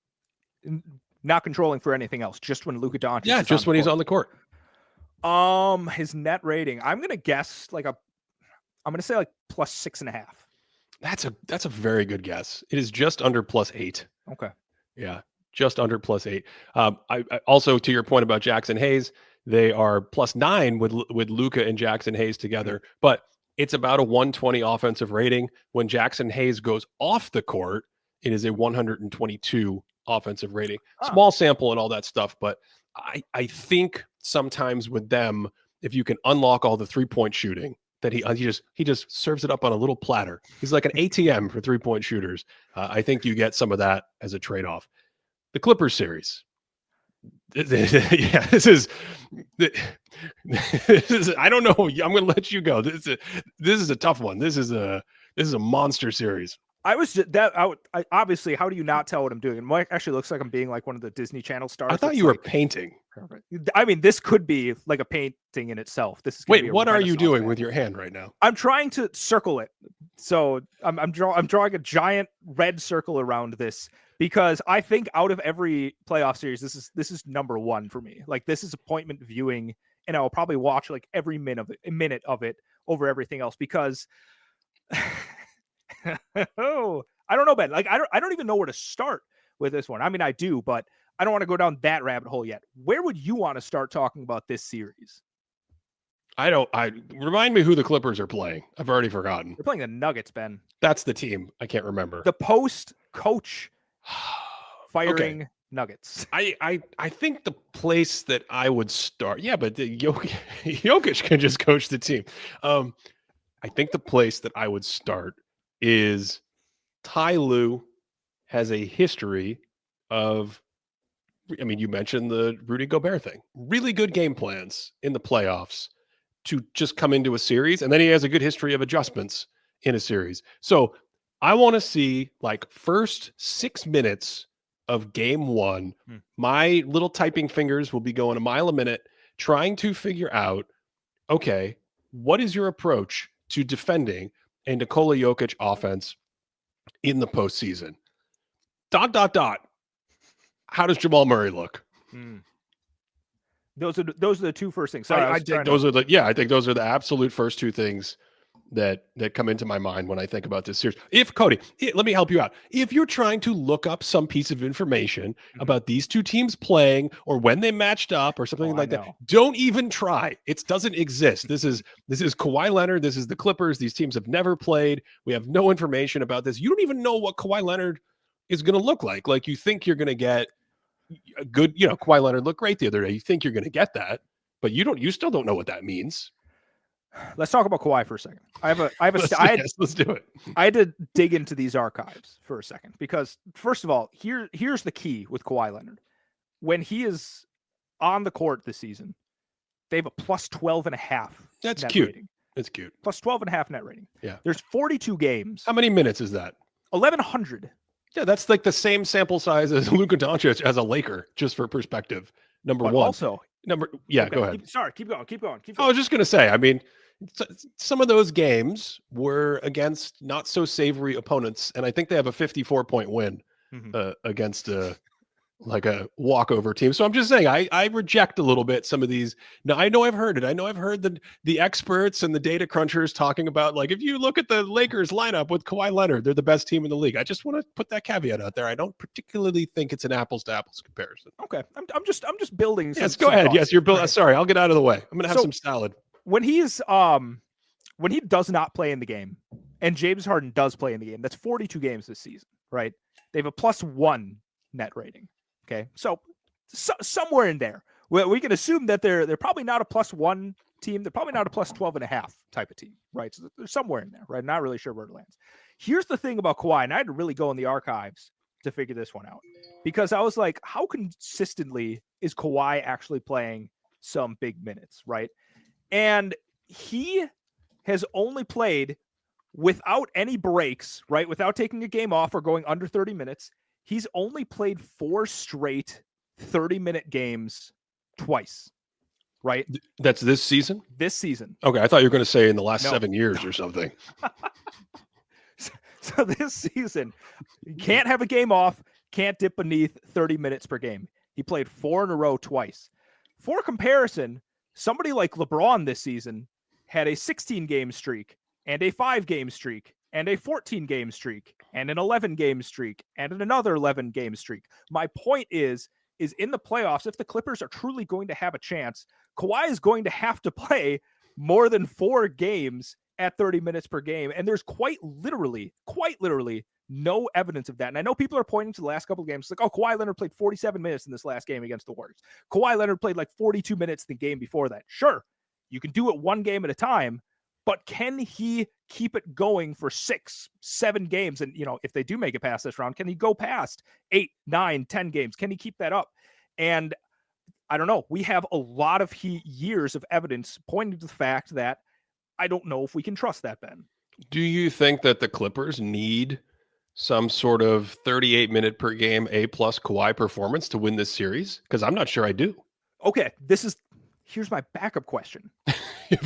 Not controlling for anything else, just when Luka Doncic. Yeah, just when he's on the court. His net rating, I'm gonna guess I'm gonna say like plus 6.5. That's a very good guess. It is just under plus 8. Okay. Yeah, just under plus 8. I also, to your point about Jackson Hayes, they are plus 9 with Luka and Jackson Hayes together. But it's about a 120 offensive rating. When Jackson Hayes goes off the court, it is a 122 offensive rating. Small sample and all that stuff, but I think sometimes with them, if you can unlock all the 3-point shooting, that he just serves it up on a little platter. He's like an ATM for 3-point shooters. I think you get some of that as a trade-off. The Clippers series. Yeah, this is I don't know. I'm going to let you go. This is a tough one. This is a monster series. Obviously, how do you not tell what I'm doing? It actually looks like I'm being like one of the Disney Channel stars. I thought you were painting. I mean, this could be like a painting in itself. Wait, what are you doing with your hand right now? I'm trying to circle it. So I'm drawing a giant red circle around this because I think out of every playoff series, this is number one for me. Like, this is appointment viewing, and I'll probably watch like every minute of it over everything else because oh, I don't know, Ben. Like, I don't even know where to start with this one. I mean, I do, but I don't want to go down that rabbit hole yet. Where would you want to start talking about this series? Remind me who the Clippers are playing. I've already forgotten. They're playing the Nuggets, Ben. That's the team. I can't remember. The post-coach firing Nuggets. I think the place that I would start, but Jokic can just coach the team. I think the place that I would start is Ty Lue has a history of, I mean, you mentioned the Rudy Gobert thing. Really good game plans in the playoffs to just come into a series, and then he has a good history of adjustments in a series. So I want to see like first 6 minutes of game one. My little typing fingers will be going a mile a minute trying to figure out, okay, what is your approach to defending a Nikola Jokic offense in the postseason? ... How does Jamal Murray look? Those are the two first things. Sorry, I think those are the absolute first two things that come into my mind when I think about this series. Let me help you out. If you're trying to look up some piece of information about these two teams playing or when they matched up or something like that, don't even try. It doesn't exist. This is Kawhi Leonard. This is the Clippers. These teams have never played. We have no information about this. You don't even know what Kawhi Leonard is going to look like. Like, you think you're going to get a good, Kawhi Leonard looked great the other day. You think you're going to get that, but you still don't know what that means. Let's talk about Kawhi for a second. Let's do it. I had to dig into these archives for a second because, first of all, here's the key with Kawhi Leonard. When he is on the court this season, they have a plus 12.5. That's cute. Rating. It's cute. Plus 12.5 net rating. Yeah. There's 42 games. How many minutes is that? 1,100. Yeah, that's like the same sample size as Luka Doncic as a Laker, just for perspective. Number one. Also, go ahead. Keep going. I was just going to say, I mean, some of those games were against not so savory opponents, and I think they have a 54-point win against a walkover team. So I'm just saying, I reject a little bit some of these. Now, I know I've heard it. I know I've heard the experts and the data crunchers talking about, like, if you look at the Lakers lineup with Kawhi Leonard, they're the best team in the league. I just want to put that caveat out there. I don't particularly think it's an apples to apples comparison. Okay, I'm just building. Yes, go ahead. Yes, you're building. Right. Sorry, I'll get out of the way. I'm gonna have some salad. When he does not play in the game, and James Harden does play in the game, that's 42 games this season, right? They have a +1 net rating. Okay, so somewhere in there, we can assume that they're probably not a +1 team. They're probably not a +12.5 type of team, right? So they're somewhere in there, right? Not really sure where it lands. Here's the thing about Kawhi, and I had to really go in the archives to figure this one out because I was like, how consistently is Kawhi actually playing some big minutes, right? And he has only played without any breaks, right? Without taking a game off or going under 30 minutes. He's only played 4 straight 30-minute games twice, right? That's this season? This season. Okay, I thought you were going to say in the last 7 years or something. So this season, you can't have a game off, can't dip beneath 30 minutes per game. He played 4 in a row twice. For comparison, somebody like LeBron this season had a 16-game streak and a 5-game streak and a 14-game streak and an 11-game streak and another 11-game streak. My point is in the playoffs, if the Clippers are truly going to have a chance, Kawhi is going to have to play more than 4 games at 30 minutes per game. And there's quite literally no evidence of that. And I know people are pointing to the last couple of games. It's like, oh, Kawhi Leonard played 47 minutes in this last game against the Warriors. Kawhi Leonard played like 42 minutes the game before that. Sure, you can do it one game at a time, but can he keep it going for 6, 7 games? And, if they do make it past this round, can he go past 8, 9, 10 games? Can he keep that up? And I don't know. We have a lot of years of evidence pointing to the fact that I don't know if we can trust that, Ben. Do you think that the Clippers need some sort of 38-minute per game A-plus Kawhi performance to win this series? Because I'm not sure I do. Okay, here's my backup question. You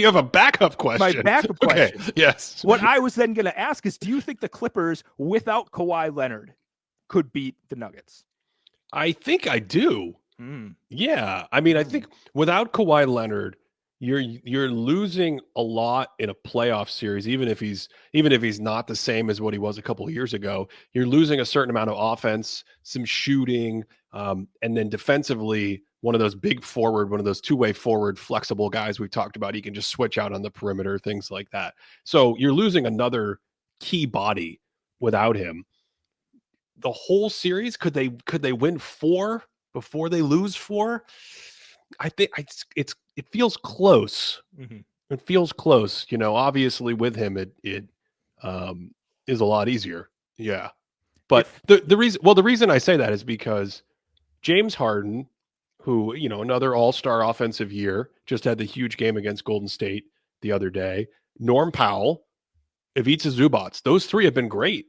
have a backup question. My backup question. Okay, yes. What I was then going to ask is, do you think the Clippers without Kawhi Leonard could beat the Nuggets? I think I do. Yeah. I mean, I think without Kawhi Leonard, you're losing a lot in a playoff series, even if he's not the same as what he was a couple of years ago. You're losing a certain amount of offense, some shooting, and then defensively, one of those two-way forward flexible guys we talked about. He can just switch out on the perimeter, things like that. So you're losing another key body without him. The whole series, could they win 4 before they lose 4? I think it feels close. Mm-hmm. It feels close. Obviously with him, it is a lot easier. Yeah. But the reason I say that is because James Harden, who, another all-star offensive year, just had the huge game against Golden State the other day. Norm Powell, Ivica Zubac, those 3 have been great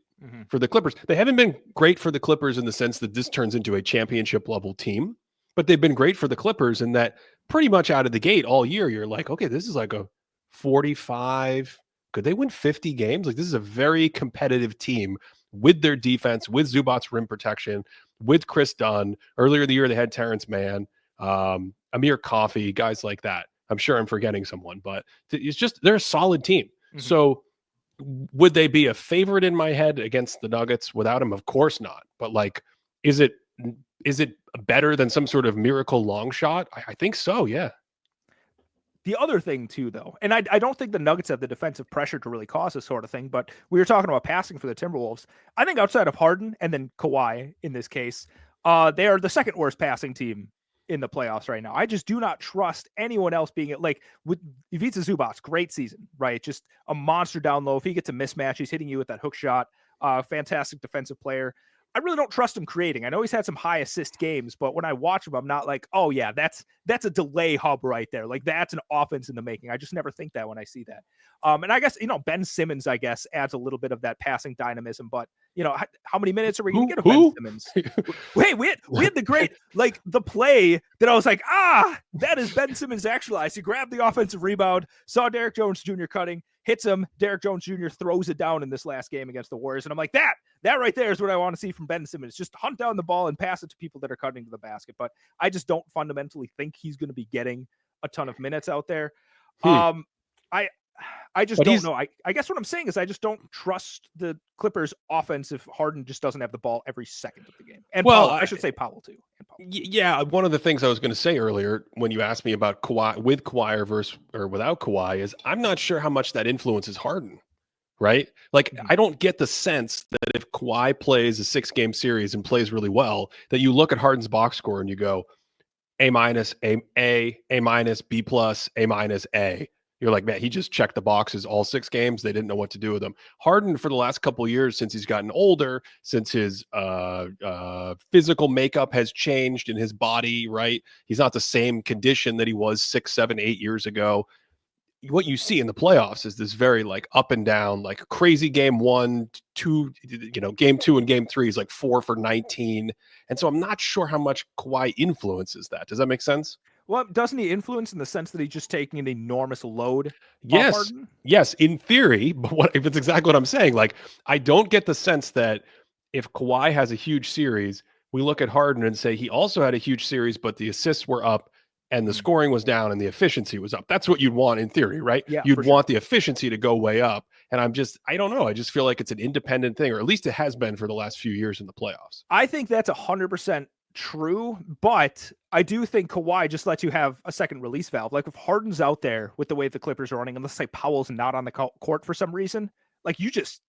for the Clippers. They haven't been great for the Clippers in the sense that this turns into a championship level team, but they've been great for the Clippers in that pretty much out of the gate all year, you're like, okay, this is like a 45. Could they win 50 games? Like, this is a very competitive team with their defense, with Zubac's rim protection, with Chris Dunn. Earlier in the year, they had Terrence Mann, Amir Coffey, guys like that. I'm sure I'm forgetting someone, but they're a solid team. Mm-hmm. So would they be a favorite in my head against the Nuggets without him? Of course not. But is it better than some sort of miracle long shot? I think so. Yeah. The other thing too, though, and I don't think the Nuggets have the defensive pressure to really cause this sort of thing, but we were talking about passing for the Timberwolves. I think outside of Harden and then Kawhi in this case, they are the second worst passing team in the playoffs right now. I just do not trust anyone else being with Ivica Zubac, great season, right? Just a monster down low. If he gets a mismatch, he's hitting you with that hook shot. Fantastic defensive player. I really don't trust him creating. I know he's had some high assist games, but when I watch him, I'm not like, oh yeah, that's a delay hub right there. Like, that's an offense in the making. I just never think that when I see that. And I guess, Ben Simmons, adds a little bit of that passing dynamism, but how many minutes are we going to get of Ben Simmons? Wait, we had the great, the play that I was like, that is Ben Simmons actualized. He grabbed the offensive rebound, saw Derrick Jones Jr. cutting, hits him. Derrick Jones Jr. throws it down in this last game against the Warriors. And I'm like, that right there is what I want to see from Ben Simmons. Just hunt down the ball and pass it to people that are cutting to the basket. But I just don't fundamentally think he's going to be getting a ton of minutes out there. I just don't know. I guess what I'm saying is I just don't trust the Clippers offense if Harden just doesn't have the ball every second of the game. And I should say Powell too. Yeah, one of the things I was going to say earlier when you asked me about Kawhi with Kawhi or without Kawhi is I'm not sure how much that influences Harden, right? I don't get the sense that if Kawhi plays a 6-game series and plays really well, that you look at Harden's box score and you go A-, A-, B+, A-, A. You're like, man, he just checked the boxes all 6 games. They didn't know what to do with him. Harden, for the last couple of years, since he's gotten older, since his physical makeup has changed in his body, right? He's not the same condition that he was 6, 7, 8 years ago. What you see in the playoffs is this very up and down, crazy game 1, 2, game 2 and game 3 is 4 for 19. And so I'm not sure how much Kawhi influences that. Does that make sense? Well, doesn't he influence in the sense that he's just taking an enormous load? Yes. Yes, in theory, but if it's exactly what I'm saying, I don't get the sense that if Kawhi has a huge series, we look at Harden and say he also had a huge series, but the assists were up and the scoring was down and the efficiency was up. That's what you'd want in theory, right? Yeah, you'd want the efficiency to go way up. And I don't know. I just feel like it's an independent thing, or at least it has been for the last few years in the playoffs. I think that's 100% True, but I do think Kawhi just lets you have a second release valve. Like if Harden's out there with the way the Clippers are running, and let's say Powell's not on the court for some reason, like you just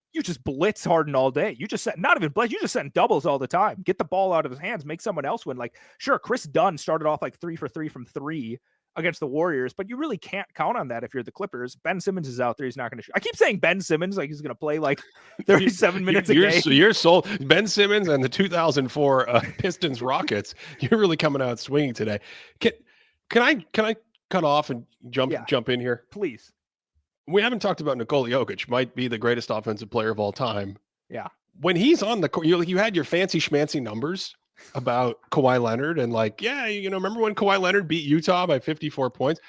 blitz Harden all day. You just set not even blitz, you just send doubles all the time. Get the ball out of his hands, make someone else win. Like sure, Chris Dunn started off like 3 for 3 from 3 against the Warriors, but you really can't count on that if you're the Clippers. Ben Simmons is out there. He's not going to shoot. I keep saying Ben Simmons like he's going to play like 37 minutes a game. You're sold. Ben Simmons and the 2004 Pistons Rockets. You're really coming out swinging today. Can I cut off and jump in here? Please. We haven't talked about Nikola Jokic. Might be the greatest offensive player of all time. Yeah. When he's on the court, you had your fancy schmancy numbers about Kawhi Leonard and like, yeah, remember when Kawhi Leonard beat Utah by 54 points?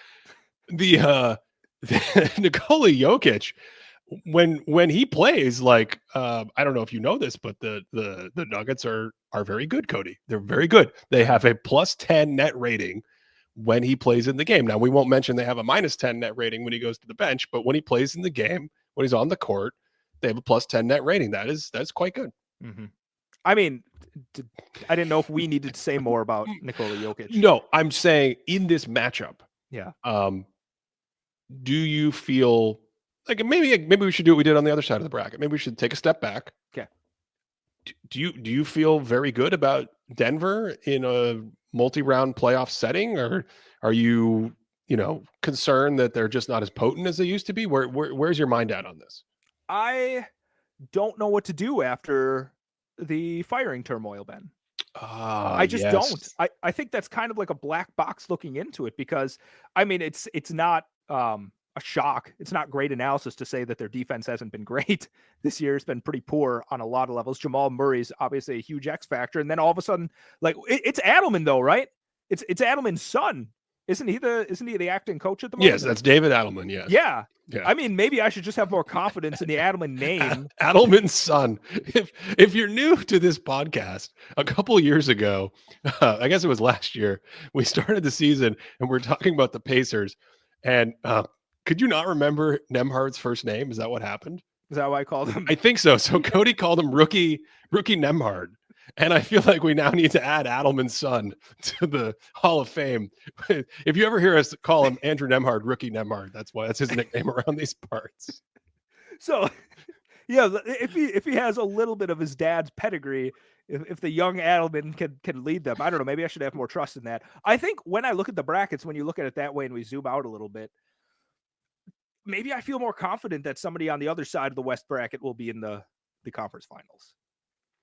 The Nikola Jokic, when he plays, like I don't know if you know this, but the Nuggets are very good, Cody. They're very good. They have a +10 net rating when he plays in the game. Now we won't mention they have a -10 net rating when he goes to the bench, but when he plays in the game, when he's on the court, they have a +10 net rating. That's quite good. Mm-hmm. I mean, I didn't know if we needed to say more about Nikola Jokic. No, I'm saying in this matchup. Yeah. Do you feel like maybe we should do what we did on the other side of the bracket? Maybe we should take a step back. Okay. Do you feel very good about Denver in a multi-round playoff setting, or are you concerned that they're just not as potent as they used to be? Where's your mind at on this? I don't know what to do after the firing turmoil, Ben. I just don't. I think that's kind of like a black box looking into it, because I mean it's not a shock. It's not great analysis to say that their defense hasn't been great this year. It's been pretty poor on a lot of levels. Jamal Murray's obviously a huge X factor, and then all of a sudden, like it's Adelman though, right? It's Adelman's son. Isn't he the acting coach at the moment? Yes, that's David Adelman. Yes. Yeah. I mean, maybe I should just have more confidence in the Adelman name. Adelman's son. If you're new to this podcast, a couple years ago, I guess it was last year, we started the season and we're talking about the Pacers. And could you not remember Nembhard's first name? Is that what happened? Is that why I called him? I think so. So Cody called him Rookie Nembhard. And I feel like we now need to add Adelman's son to the Hall of Fame. If you ever hear us call him Andrew Nembhard, Rookie Nembhard, that's his nickname around these parts. So, yeah, if he has a little bit of his dad's pedigree, if the young Adelman can lead them, I don't know. Maybe I should have more trust in that. I think when I look at the brackets, when you look at it that way and we zoom out a little bit, maybe I feel more confident that somebody on the other side of the West bracket will be in the conference finals.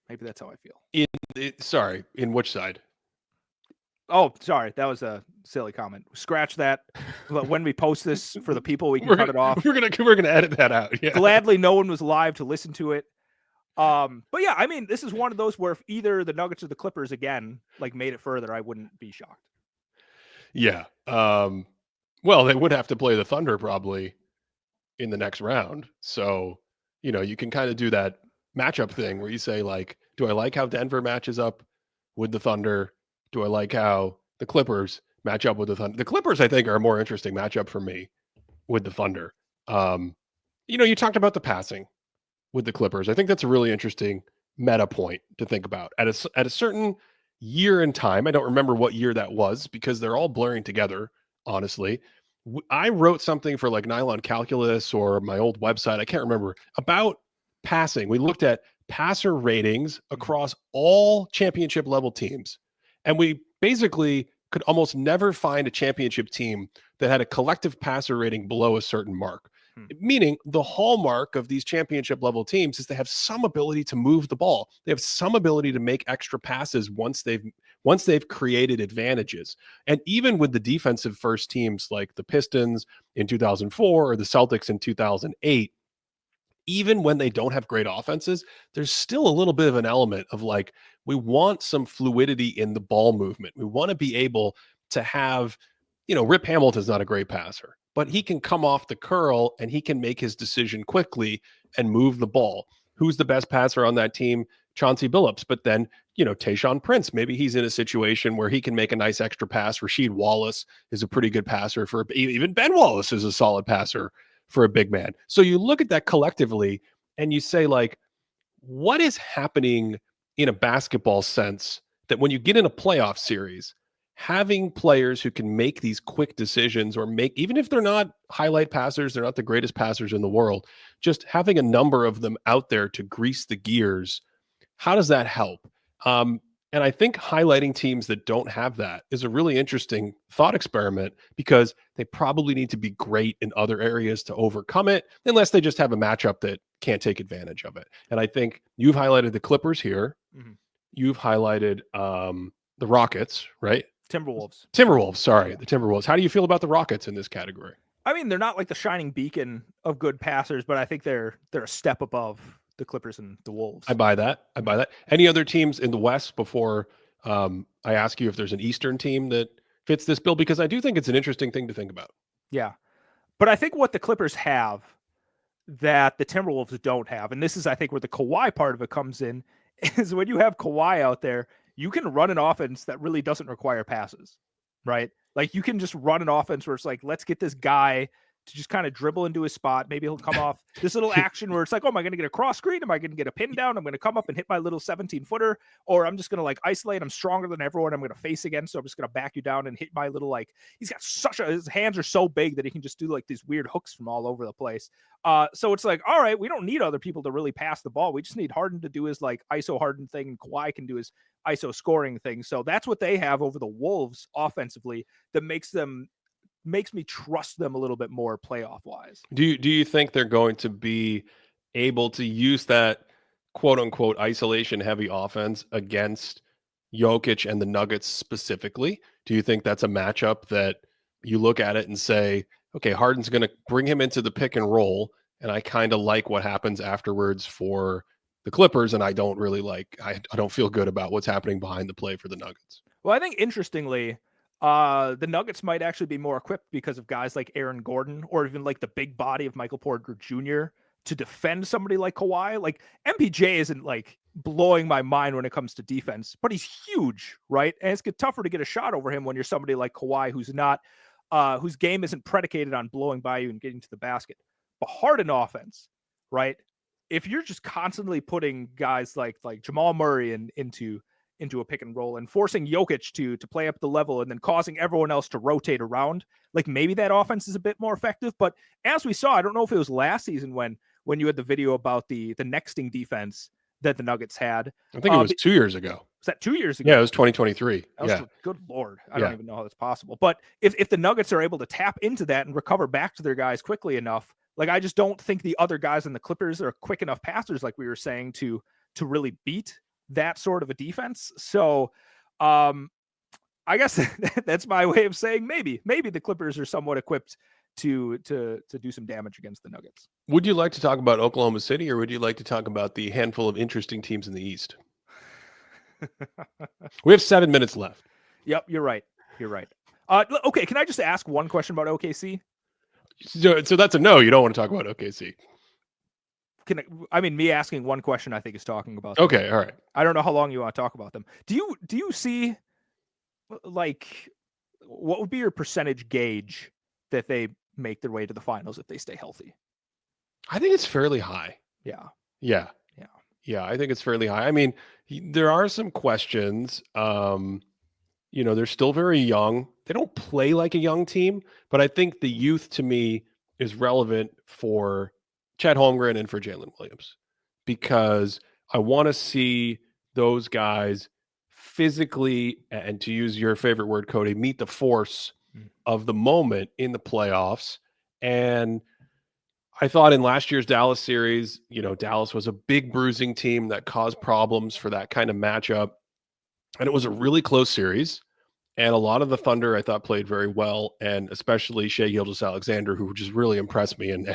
Maybe that's how I feel. In which side? Oh, sorry. That was a silly comment. Scratch that. When we post this for the people, we can cut it off. We're gonna edit that out. Yeah. Gladly, no one was live to listen to it. But yeah, I mean, this is one of those where if either the Nuggets or the Clippers again made it further, I wouldn't be shocked. Yeah. Well, they would have to play the Thunder probably in the next round. So, you can kind of do that matchup thing where you say, like, do I like how Denver matches up with the Thunder? Do I like how the Clippers match up with the Thunder? The Clippers, I think, are a more interesting matchup for me with the Thunder. You talked about the passing with the Clippers. I think that's a really interesting meta point to think about. At a certain year in time, I don't remember what year that was because they're all blurring together, honestly. I wrote something for like Nylon Calculus or my old website, I can't remember, about passing. We looked at passer ratings across all championship level teams. And we basically could almost never find a championship team that had a collective passer rating below a certain mark. Meaning the hallmark of these championship level teams is they have some ability to move the ball. They have some ability to make extra passes once they've created advantages. And even with the defensive first teams like the Pistons in 2004 or the Celtics in 2008, even when they don't have great offenses, there's still a little bit of an element of like, we want some fluidity in the ball movement. We want to be able to have, Rip Hamilton's not a great passer, but he can come off the curl and he can make his decision quickly and move the ball. Who's the best passer on that team? Chauncey Billups. But then, Tayshaun Prince, maybe he's in a situation where he can make a nice extra pass. Rasheed Wallace is a pretty good passer even Ben Wallace is a solid passer for a big man. So you look at that collectively and you say, like, what is happening in a basketball sense that when you get in a playoff series, having players who can make these quick decisions or make, even if they're not highlight passers, they're not the greatest passers in the world, just having a number of them out there to grease the gears, how does that help? And I think highlighting teams that don't have that is a really interesting thought experiment because they probably need to be great in other areas to overcome it, unless they just have a matchup that can't take advantage of it. And I think you've highlighted the Clippers here. Mm-hmm. You've highlighted the Rockets, right? Timberwolves. Sorry, Yeah. the Timberwolves. How do you feel about the Rockets in this category? I mean, they're not like the shining beacon of good passers, but I think they're a step above the Clippers and the Wolves. I buy that. Any other teams in the West before I ask you if there's an Eastern team that fits this bill? Because I do think it's an interesting thing to think about. Yeah. But I think what the Clippers have that the Timberwolves don't have, and this is, I think, where the Kawhi part of it comes in, is when you have Kawhi out there, you can run an offense that really doesn't require passes, right? Like you can just run an offense where it's like, let's get this guy to just kind of dribble into his spot. Maybe he'll come off this little action where it's like, oh, am I going to get a cross screen? Am I going to get a pin down? I'm going to come up and hit my little 17-footer, or I'm just going to like isolate. I'm stronger than everyone I'm going to face again. So I'm just going to back you down and hit my little, like, he's got his hands are so big that he can just do like these weird hooks from all over the place. So it's like, all right, we don't need other people to really pass the ball. We just need Harden to do his like ISO Harden thing, and Kawhi can do his ISO scoring thing. So that's what they have over the Wolves offensively that makes me trust them a little bit more playoff wise. Do you think they're going to be able to use that quote unquote isolation heavy offense against Jokic and the Nuggets specifically? Do you think that's a matchup that you look at it and say, okay, Harden's going to bring him into the pick and roll, and I kind of like what happens afterwards for the Clippers, and I don't really like, I don't feel good about what's happening behind the play for the Nuggets? Well, I think interestingly, the Nuggets might actually be more equipped because of guys like Aaron Gordon, or even like the big body of Michael Porter Jr. to defend somebody like Kawhi. Like MPJ isn't like blowing my mind when it comes to defense, but he's huge, right? And it's tougher to get a shot over him when you're somebody like Kawhi, who's not, whose game isn't predicated on blowing by you and getting to the basket. But Harden offense, right? If you're just constantly putting guys like Jamal Murray into a pick and roll and forcing Jokic to play up the level and then causing everyone else to rotate around, like maybe that offense is a bit more effective. But as we saw, I don't know if it was last season when you had the video about the nexting defense that the Nuggets had. I think it was 2 years ago. Was that 2 years ago? Yeah, it was 2023. Good Lord. I don't even know how that's possible. But if the Nuggets are able to tap into that and recover back to their guys quickly enough, like I just don't think the other guys in the Clippers are quick enough passers, like we were saying, to really beat that sort of a defense. So I guess that's my way of saying maybe the Clippers are somewhat equipped to do some damage against the Nuggets. Would you like to talk about Oklahoma City, or would you like to talk about the handful of interesting teams in the East? We have 7 minutes left. Yep, you're right. Okay, can I just ask one question about OKC? So that's a no. You don't want to talk about OKC. Me asking one question, I think, is talking about them. Okay, all right. I don't know how long you want to talk about them. Do you see, like, what would be your percentage gauge that they make their way to the finals if they stay healthy? I think it's fairly high. Yeah. I think it's fairly high. I mean, there are some questions. They're still very young. They don't play like a young team, but I think the youth to me is relevant for Chet Holmgren and for Jalen Williams, because I want to see those guys physically, and to use your favorite word, Cody, meet the force of the moment in the playoffs. And I thought in last year's Dallas series, Dallas was a big bruising team that caused problems for that kind of matchup. And it was a really close series. And a lot of the Thunder, I thought, played very well, and especially Shai Gilgeous-Alexander, who just really impressed me and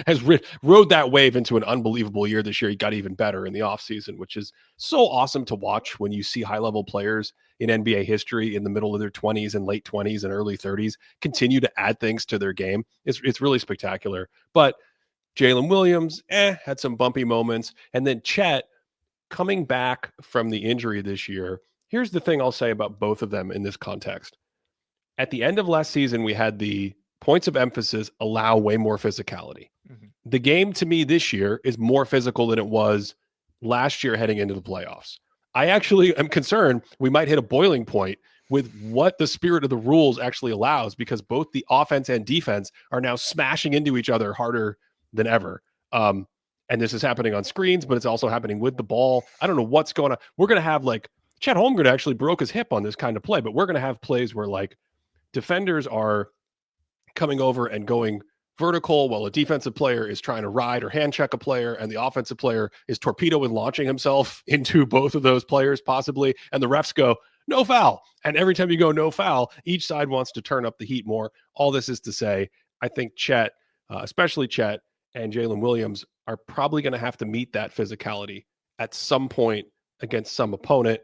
has rode that wave into an unbelievable year this year. He got even better in the offseason, which is so awesome to watch when you see high-level players in NBA history in the middle of their 20s and late 20s and early 30s continue to add things to their game. It's really spectacular. But Jalen Williams, had some bumpy moments. And then Chet, coming back from the injury this year, here's the thing I'll say about both of them in this context. At the end of last season, we had the points of emphasis allow way more physicality. Mm-hmm. The game to me this year is more physical than it was last year heading into the playoffs. I actually am concerned we might hit a boiling point with what the spirit of the rules actually allows, because both the offense and defense are now smashing into each other harder than ever. And this is happening on screens, but it's also happening with the ball. I don't know what's going on. We're going to have like Chet Holmgren actually broke his hip on this kind of play, but we're going to have plays where like defenders are coming over and going vertical while a defensive player is trying to ride or hand check a player, and the offensive player is torpedoing launching himself into both of those players possibly, and the refs go no foul, and every time you go no foul, each side wants to turn up the heat more. All this is to say, I think Chet, especially Chet and Jalen Williams, are probably going to have to meet that physicality at some point against some opponent.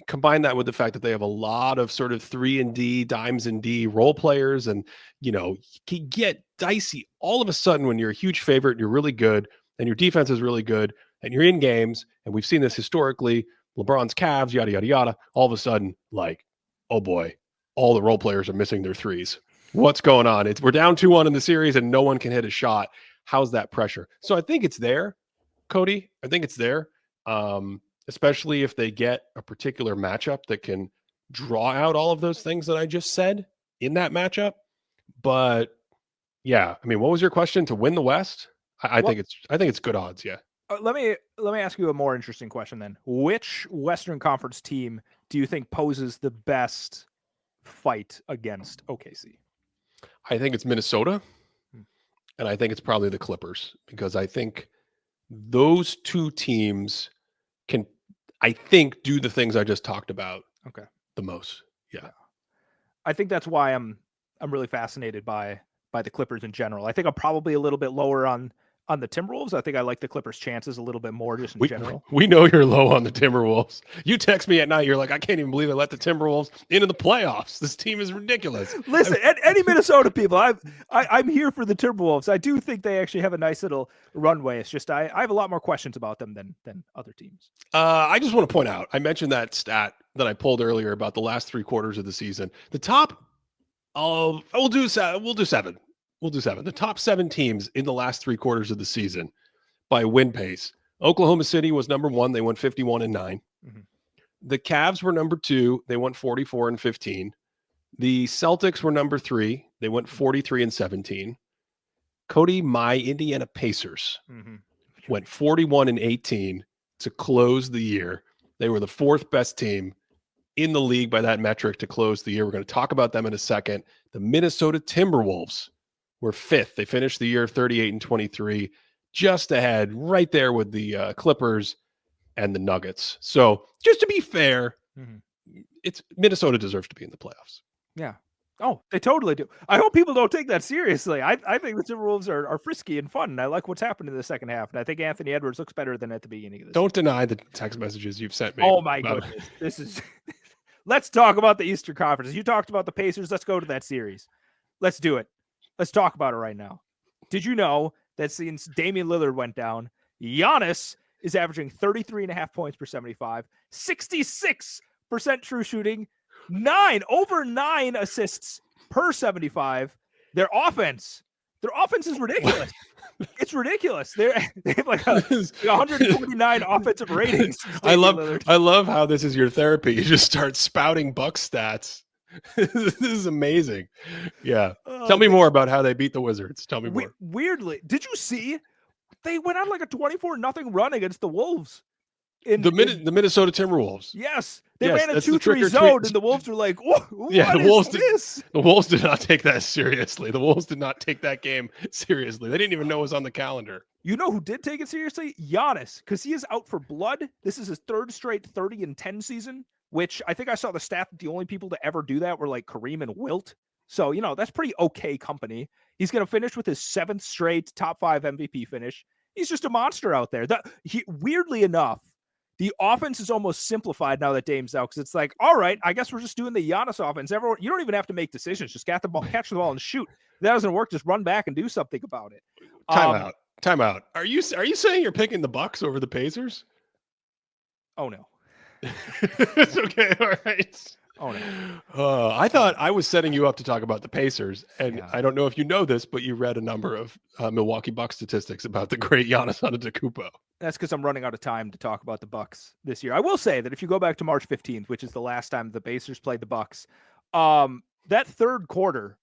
Combine that with the fact that they have a lot of sort of 3-and-D, dimes and D role players, and you can get dicey all of a sudden when you're a huge favorite and you're really good and your defense is really good and you're in games, and we've seen this historically, LeBron's Cavs, yada yada yada. All of a sudden, like, oh boy, all the role players are missing their threes. What's going on? We're down 2-1 in the series and no one can hit a shot. How's that pressure? So I think it's there, Cody. I think it's there. Especially if they get a particular matchup that can draw out all of those things that I just said in that matchup. But yeah, I mean, what was your question? To win the West? I think it's good odds. Yeah. Let me ask you a more interesting question then. Which Western Conference team do you think poses the best fight against OKC? I think it's Minnesota, and I think it's probably the Clippers, because I think those two teams can, I think, do the things I just talked about the most. Yeah. I think that's why I'm really fascinated by the Clippers in general. I think I'm probably a little bit lower on the Timberwolves. I think I like the Clippers' chances a little bit more just in general. We know you're low on the Timberwolves. You text me at night, you're like, I can't even believe they let the Timberwolves into the playoffs. This team is ridiculous. Listen, any Minnesota people, I'm here for the Timberwolves. I do think they actually have a nice little runway. It's just I have a lot more questions about them than other teams. I just want to point out, I mentioned that stat that I pulled earlier about the last 3 quarters of the season. The top, we'll do 7. We'll do 7. The top 7 teams in the last 3 quarters of the season by win pace. Oklahoma City was number 1. They went 51-9. Mm-hmm. The Cavs were number 2. They went 44-15. The Celtics were number 3. They went 43-17. Cody, my Indiana Pacers went 41-18 to close the year. They were the 4th best team in the league by that metric to close the year. We're going to talk about them in a second. The Minnesota Timberwolves were 5th. They finished the year 38-23, just ahead, right there with the Clippers and the Nuggets. So just to be fair, it's Minnesota deserves to be in the playoffs. Yeah. Oh, they totally do. I hope people don't take that seriously. I think the Timberwolves are frisky and fun, and I like what's happened in the second half. And I think Anthony Edwards looks better than at the beginning of this. Don't deny the text messages you've sent me. Oh my goodness. This is let's talk about the Eastern Conference. You talked about the Pacers. Let's go to that series. Let's do it. Let's talk about it right now. Did you know that since Damian Lillard went down, Giannis is averaging 33.5 points per 75, 66% true shooting, over 9 assists per 75. Their offense is ridiculous. It's ridiculous. They have like 129 offensive ratings. I love how this is your therapy. You just start spouting Bucks stats. This is amazing. Yeah. Tell me more about how they beat the Wizards. Tell me more. Weirdly, did you see they went on like a 24-0 run against the Wolves? The Minnesota Timberwolves. Yes. They ran a 2-3 zone, and the Wolves were like, the Wolves did not take that seriously. The Wolves did not take that game seriously. They didn't even know it was on the calendar. You know who did take it seriously? Giannis, because he is out for blood. This is his 3rd straight 30-10 season, which I think I saw the stat that the only people to ever do that were like Kareem and Wilt. So, that's pretty okay company. He's going to finish with his 7th straight top 5 MVP finish. He's just a monster out there. Weirdly enough, the offense is almost simplified now that Dame's out, because it's like, all right, I guess we're just doing the Giannis offense. Everyone, you don't even have to make decisions. Just catch the ball and shoot. If that doesn't work, just run back and do something about it. Time out. Are you saying you're picking the Bucks over the Pacers? Oh no. It's okay. All right. Oh no. I thought I was setting you up to talk about the Pacers, and I don't know if you know this, but you read a number of Milwaukee Bucks statistics about the great Giannis Antetokounmpo. That's because I'm running out of time to talk about the Bucks this year. I will say that if you go back to March 15th, which is the last time the Pacers played the Bucks, that third quarter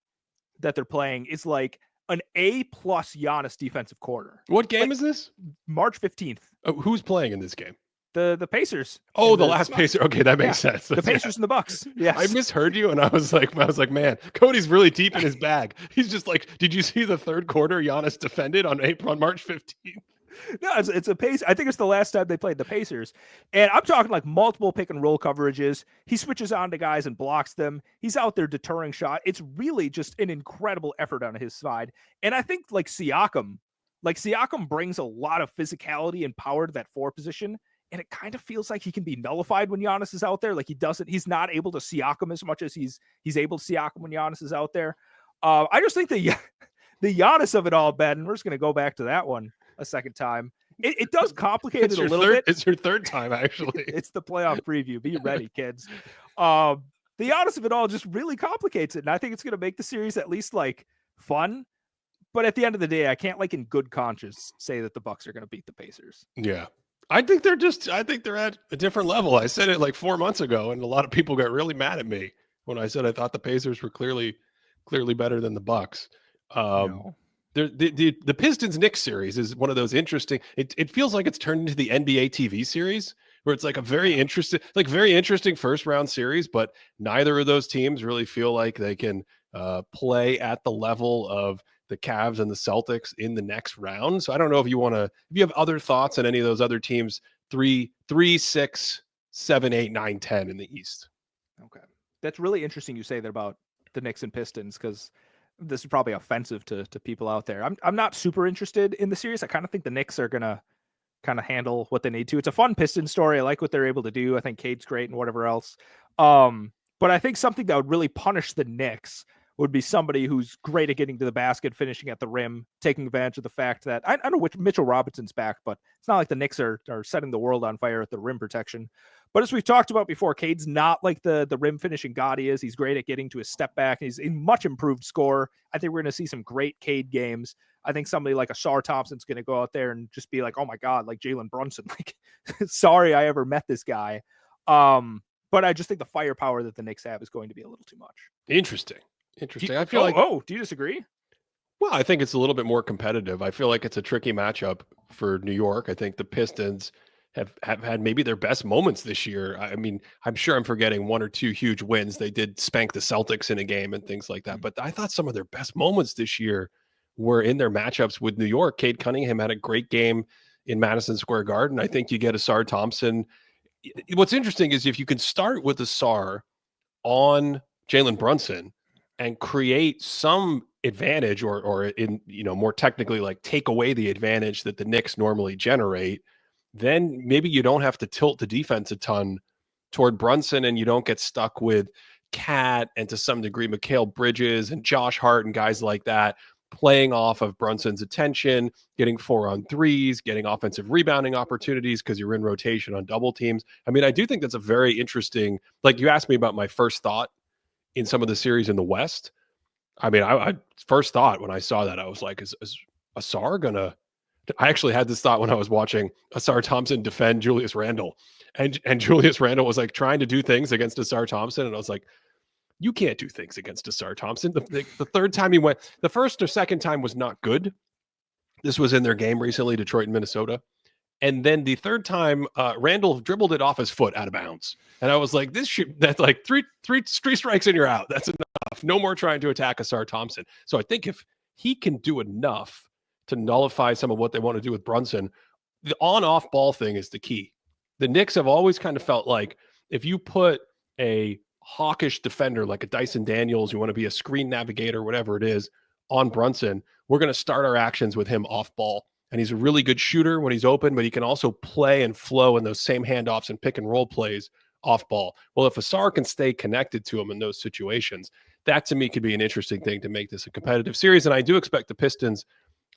that they're playing is like an A+ Giannis defensive quarter. What game is this? March 15th. Oh, who's playing in this game? The Pacers. Oh, the last Pacer. Okay, that makes sense. The Pacers and the Bucks. Yes. I misheard you, and I was like, man, Cody's really deep in his bag. He's just like, did you see the third quarter Giannis defended on March 15th? No, it's a Pace. I think it's the last time they played the Pacers. And I'm talking like multiple pick and roll coverages. He switches on to guys and blocks them. He's out there deterring shot. It's really just an incredible effort on his side. And I think like Siakam brings a lot of physicality and power to that 4 position. And it kind of feels like he can be nullified when Giannis is out there. Like he's not able to Siakam as much as he's able to Siakam when Giannis is out there. I just think the Giannis of it all, Ben, we're just going to go back to that one a second time. It does complicate it a little bit. It's your third time, actually. It's the playoff preview. Be ready, kids. The Giannis of it all just really complicates it. And I think it's going to make the series at least like fun. But at the end of the day, I can't like in good conscience say that the Bucks are going to beat the Pacers. Yeah. I think they're at a different level. I said it like 4 months ago, and a lot of people got really mad at me when I said I thought the Pacers were clearly better than the Bucks. No. The Pistons Knicks series is one of those interesting. It feels like it's turned into the NBA TV series where it's like a very interesting first round series, but neither of those teams really feel like they can play at the level of the Cavs and the Celtics in the next round. So I don't know if you have other thoughts on any of those other teams, 3, 6, 7, 8, 9, 10 in the East. Okay. That's really interesting you say that about the Knicks and Pistons, because this is probably offensive to people out there. I'm not super interested in the series. I kind of think the Knicks are going to kind of handle what they need to. It's a fun Pistons story. I like what they're able to do. I think Cade's great and whatever else. But I think something that would really punish the Knicks would be somebody who's great at getting to the basket, finishing at the rim, taking advantage of the fact that I know which Mitchell Robinson's back, but it's not like the Knicks are setting the world on fire at the rim protection. But as we've talked about before, Cade's not like the rim finishing god he is. He's great at getting to his step back. He's a much improved scorer. I think we're going to see some great Cade games. I think somebody like a Sar Thompson's going to go out there and just be like, oh my God, like Jalen Brunson. Like, sorry I ever met this guy. But I just think the firepower that the Knicks have is going to be a little too much. Interesting. I feel do you disagree? Well, I think it's a little bit more competitive. I feel like it's a tricky matchup for New York. I think the Pistons have had maybe their best moments this year. I mean, I'm sure I'm forgetting 1 or 2 huge wins. They did spank the Celtics in a game and things like that. But I thought some of their best moments this year were in their matchups with New York. Cade Cunningham had a great game in Madison Square Garden. I think you get a Sar Thompson. What's interesting is if you can start with a Sar on Jalen Brunson and create some advantage or in, more technically, like take away the advantage that the Knicks normally generate, then maybe you don't have to tilt the defense a ton toward Brunson and you don't get stuck with Cat and to some degree Mikal Bridges and Josh Hart and guys like that playing off of Brunson's attention, getting 4-on-3s, getting offensive rebounding opportunities because you're in rotation on double teams. I mean, I do think that's a very interesting, like you asked me about my first thought in some of the series in the West. I mean, I first thought when I saw that, I was like, is Asar gonna? I actually had this thought when I was watching Asar Thompson defend Julius Randle, and Julius Randle was like trying to do things against Asar Thompson, and I was like, you can't do things against Asar Thompson. The third time he went, the first or second time was not good. This was in their game recently, Detroit and Minnesota. And then the third time, Randall dribbled it off his foot out of bounds. And I was like, that's like three strikes and you're out. That's enough. No more trying to attack Asar Thompson. So I think if he can do enough to nullify some of what they want to do with Brunson, the on-off ball thing is the key. The Knicks have always kind of felt like if you put a hawkish defender like a Dyson Daniels, you want to be a screen navigator, whatever it is, on Brunson, we're going to start our actions with him off ball. And he's a really good shooter when he's open, but he can also play and flow in those same handoffs and pick and roll plays off ball. Well, if Asar can stay connected to him in those situations, that to me could be an interesting thing to make this a competitive series. And I do expect the Pistons,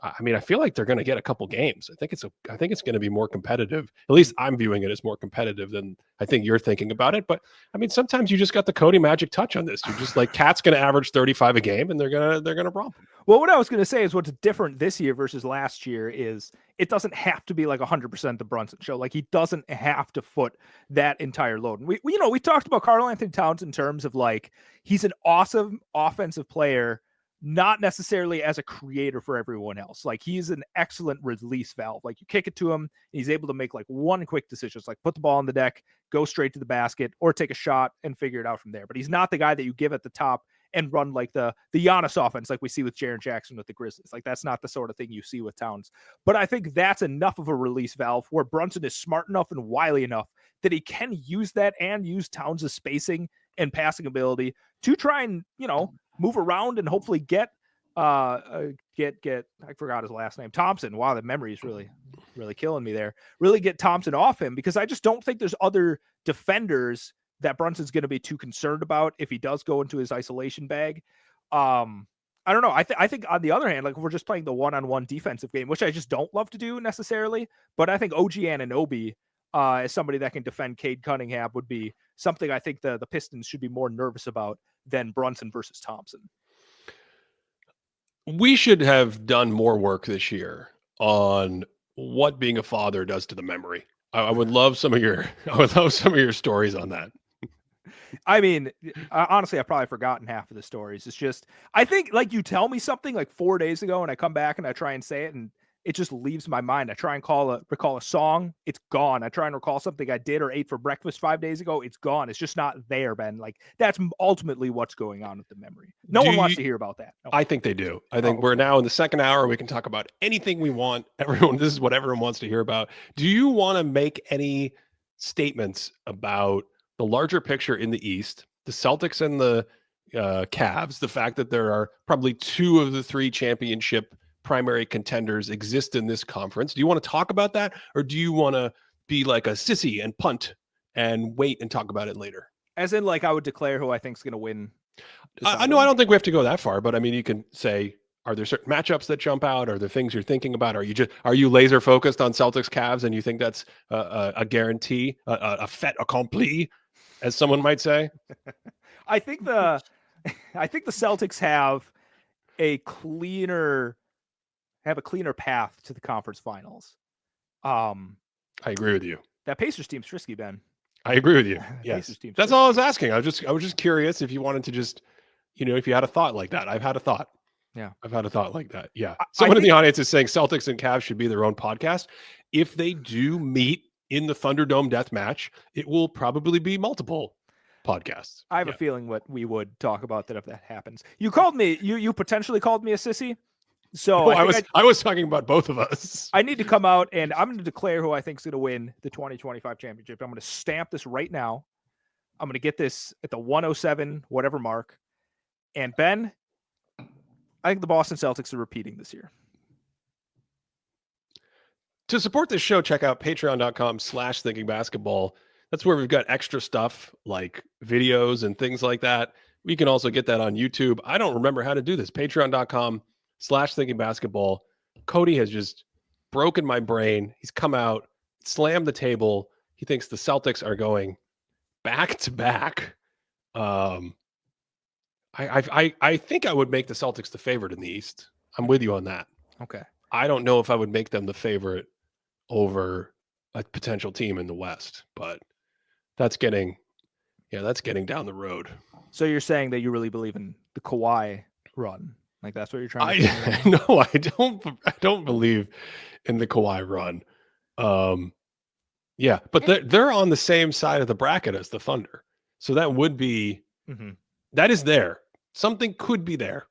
I mean, I feel like they're going to get a couple games. I think it's going to be more competitive. At least I'm viewing it as more competitive than I think you're thinking about it. But I mean, sometimes you just got the Cody magic touch on this. You're just like, Cat's going to average 35 a game, and they're going to romp him. Well, what I was going to say is what's different this year versus last year is it doesn't have to be like 100% the Brunson show. Like he doesn't have to foot that entire load. And we talked about Karl Anthony Towns in terms of like he's an awesome offensive player, not necessarily as a creator for everyone else. Like he's an excellent release valve. Like you kick it to him, he's able to make like one quick decision. It's like put the ball on the deck, go straight to the basket, or take a shot and figure it out from there. But he's not the guy that you give at the top and run like the Giannis offense like we see with Jaren Jackson with the Grizzlies. Like that's not the sort of thing you see with Towns. But I think that's enough of a release valve where Brunson is smart enough and wily enough that he can use that and use Towns' spacing and passing ability to try and, move around and hopefully get I forgot his last name, Thompson. Wow, the memory is really killing me there. Really get Thompson off him because I just don't think there's other defenders that Brunson's going to be too concerned about if he does go into his isolation bag. I don't know. I think on the other hand, like if we're just playing the one-on-one defensive game, which I just don't love to do necessarily, but I think OG Anunoby as somebody that can defend Cade Cunningham would be something I think the Pistons should be more nervous about than Brunson versus Thompson. We should have done more work this year on what being a father does to the memory. I would love some of your stories on that. I mean, honestly, I've probably forgotten half of the stories. It's just, I think like you tell me something like 4 days ago and I come back and I try and say it and it just leaves my mind. I try and recall a song. It's gone. I try and recall something I did or ate for breakfast 5 days ago. It's gone. It's just not there, Ben. Like that's ultimately what's going on with the memory. No one wants to hear about that. No. I think they do. I think we're now in the second hour. We can talk about anything we want. This is what everyone wants to hear about. Do you want to make any statements about the larger picture in the East, the Celtics and the Cavs, the fact that there are probably 2 of the 3 championship primary contenders exist in this conference? Do you want to talk about that? Or do you want to be like a sissy and punt and wait and talk about it later? As in, like, I would declare who I think is going to win. I know I don't think we have to go that far, but I mean, you can say, are there certain matchups that jump out? Are there things you're thinking about? Are you laser focused on Celtics Cavs and you think that's a guarantee, a fait accompli, as someone might say? I think the Celtics have a cleaner path to the conference finals. I agree with you. That Pacers team's frisky, Ben. I agree with you. Yes. That's all I was asking. I was just curious if you wanted to just, if you had a thought like that. I've had a thought. Yeah. I've had a thought like that. Yeah. Someone in the audience is saying Celtics and Cavs should be their own podcast. If they do meet in the Thunderdome death match, it will probably be multiple podcasts. I have a feeling what we would talk about that if that happens. You called me, you potentially called me a sissy. So I was talking about both of us. I need to come out and I'm going to declare who I think is going to win the 2025 championship. I'm going to stamp this right now. I'm going to get this at the 107 whatever mark. And Ben, I think the Boston Celtics are repeating this year. To support this show, check out patreon.com/thinkingbasketball. That's where we've got extra stuff like videos and things like that. We can also get that on YouTube. I don't remember how to do this. Patreon.com/thinkingbasketball. Cody has just broken my brain. He's come out, slammed the table. He thinks the Celtics are going back to back. I think I would make the Celtics the favorite in the East. I'm with you on that. Okay. I don't know if I would make them the favorite over a potential team in the West, but that's getting down the road. So you're saying that you really believe in the Kawhi run? Like that's what you're trying to say? No, I don't believe in the Kawhi run. Yeah, but they're on the same side of the bracket as the Thunder. So that would be that is there. Something could be there.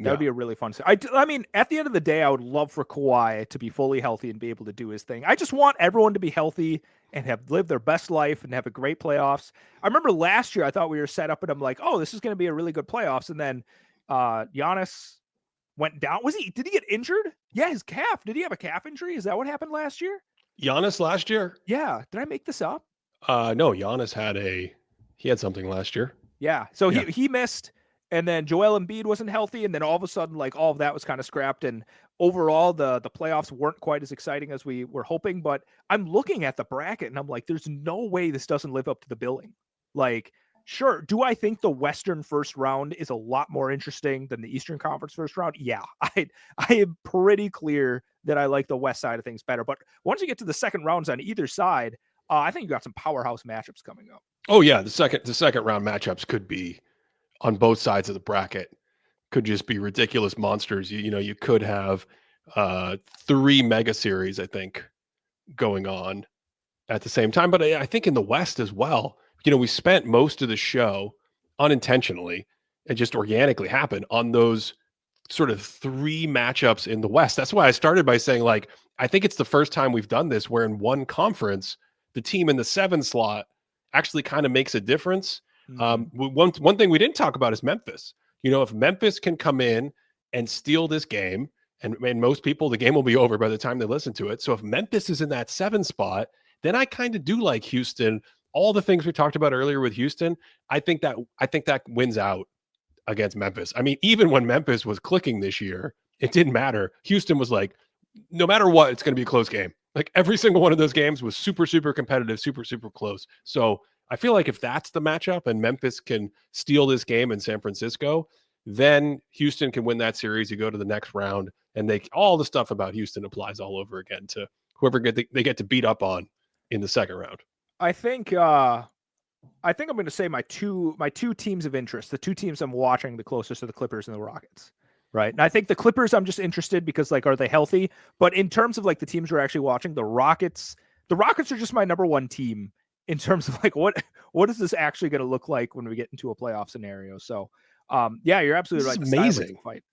That would be a really fun. I mean, at the end of the day, I would love for Kawhi to be fully healthy and be able to do his thing. I just want everyone to be healthy and have lived their best life and have a great playoffs. I remember last year, I thought we were set up and I'm like, oh, this is going to be a really good playoffs. And then Giannis went down. Did he get injured? Yeah, his calf. Did he have a calf injury? Is that what happened last year? Giannis last year? Yeah. Did I make this up? No, Giannis had something last year. Yeah. So he missed. And then Joel Embiid wasn't healthy, and then all of a sudden, like all of that was kind of scrapped. And overall, the playoffs weren't quite as exciting as we were hoping. But I'm looking at the bracket, and I'm like, there's no way this doesn't live up to the billing. Like Sure. Do I think the Western first round is a lot more interesting than the Eastern Conference first round? Yeah, I am pretty clear that I like the West side of things better. But once you get to the second rounds on either side, I think you got some powerhouse matchups coming up. Oh yeah, the second round matchups could be on both sides of the bracket. Could just be ridiculous monsters. You could have 3 mega series, I think, going on at the same time. But I think in the West as well, we spent most of the show unintentionally, it just organically happened on those sort of 3 matchups in the West. That's why I started by saying, like, I think it's the first time we've done this where in one conference, the team in the 7 slot actually kind of makes a difference. One thing we didn't talk about is Memphis. If Memphis can come in and steal this game, and most people, the game will be over by the time they listen to it. So if Memphis is in that 7 spot, then I kind of do like Houston. All the things we talked about earlier with Houston, I think that wins out against Memphis. I mean, even when Memphis was clicking this year, it didn't matter. Houston was like, no matter what, it's going to be a close game. Like every single one of those games was super, super competitive, super, super close. So I feel like if that's the matchup and Memphis can steal this game in San Francisco, then Houston can win that series. You go to the next round, and all the stuff about Houston applies all over again to whoever they get to beat up on in the second round. I think I'm going to say my two teams of interest, the 2 teams I'm watching the closest are the Clippers and the Rockets. Right. And I think the Clippers, I'm just interested because, like, are they healthy? But in terms of like the teams we're actually watching, the Rockets are just my number 1 team in terms of like, what is this actually going to look like when we get into a playoff scenario? So, yeah, you're absolutely right. This is amazing. Fight.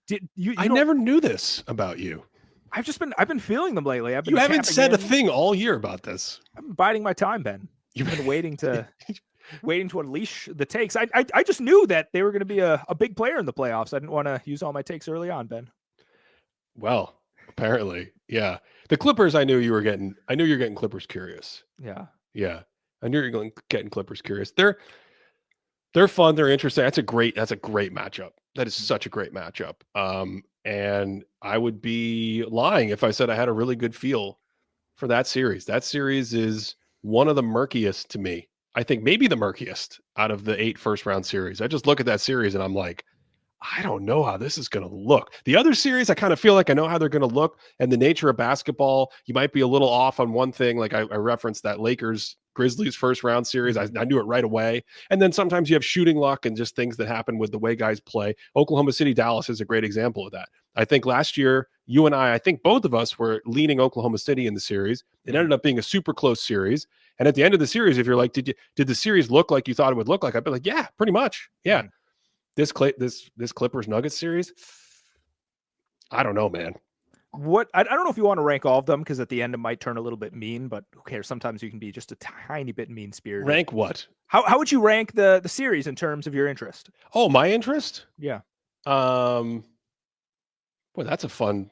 I never knew this about you. I've been feeling them lately. You haven't said a thing all year about this. I'm biding my time, Ben. You've been waiting to unleash the takes. I just knew that they were going to be a big player in the playoffs. I didn't want to use all my takes early on, Ben. Well, apparently, yeah. The Clippers, I knew you're getting Clippers curious. Yeah. Yeah. I knew you're getting Clippers curious. They're fun. They're interesting. That's a great matchup. That is such a great matchup. And I would be lying if I said I had a really good feel for that series. That series is one of the murkiest to me. I think maybe the murkiest out of the 8 first round series. I just look at that series and I'm like, I don't know how this is going to look. The other series, I kind of feel like I know how they're going to look, and the nature of basketball, you might be a little off on one thing. Like I referenced that Lakers Grizzlies first round series. I knew it right away. And then sometimes you have shooting luck and just things that happen with the way guys play. Oklahoma City, Dallas is a great example of that. I think last year, you and I think both of us were leaning Oklahoma City in the series. It ended up being a super close series. And at the end of the series, if you're like, did the series look like you thought it would look like? I'd be like, yeah, pretty much. Yeah. This Clippers Nuggets series, I don't know, man. I don't know if you want to rank all of them, because at the end it might turn a little bit mean, but who cares? Sometimes you can be just a tiny bit mean-spirited. Rank what? How would you rank the series in terms of your interest? Oh, my interest? Yeah. Boy, that's a fun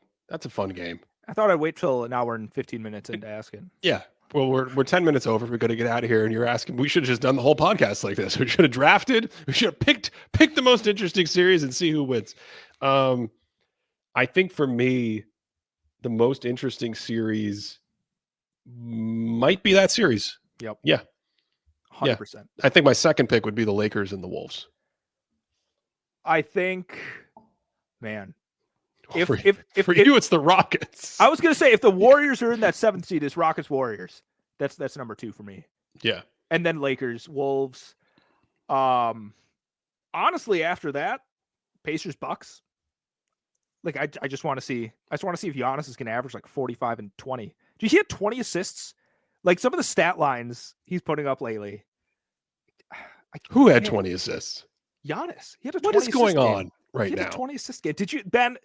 game. I thought I'd wait till an hour and 15 minutes into asking. Yeah. Well, we're 10 minutes over. We're going to get out of here, and you're asking. We should have just done the whole podcast like this. We should have drafted. We should have picked the most interesting series and see who wins. I think for me, the most interesting series might be that series. Yep. Yeah. 100%. Yeah. I think my second pick would be the Lakers and the Wolves. I think, man. For you, it's the Rockets. I was going to say, if the Warriors are in that 7th seed, it's Rockets Warriors. That's number 2 for me. Yeah. And then Lakers, Wolves. Honestly, after that, Pacers Bucks. Like I just want to see if Giannis is going to average like 45 and 20. Did he have 20 assists? Like some of the stat lines he's putting up lately. Who had 20 assists? Giannis. He had a 20 What is going game. on right he had now? A 20 assist game. Did you, Ben?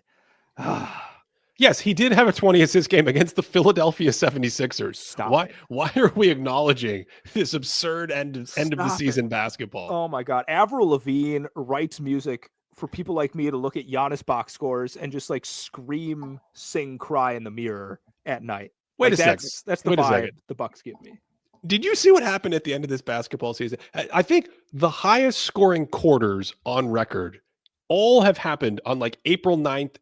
Yes, he did have a 20 assist game against the Philadelphia 76ers. Stop. Why are we acknowledging this absurd end of the season basketball? Oh my God. Avril Lavigne writes music for people like me to look at Giannis box scores and just like scream, sing, cry in the mirror at night. Wait a second. That's the vibe the Bucks give me. Did you see what happened at the end of this basketball season? I think the highest scoring quarters on record all have happened on like April 9th,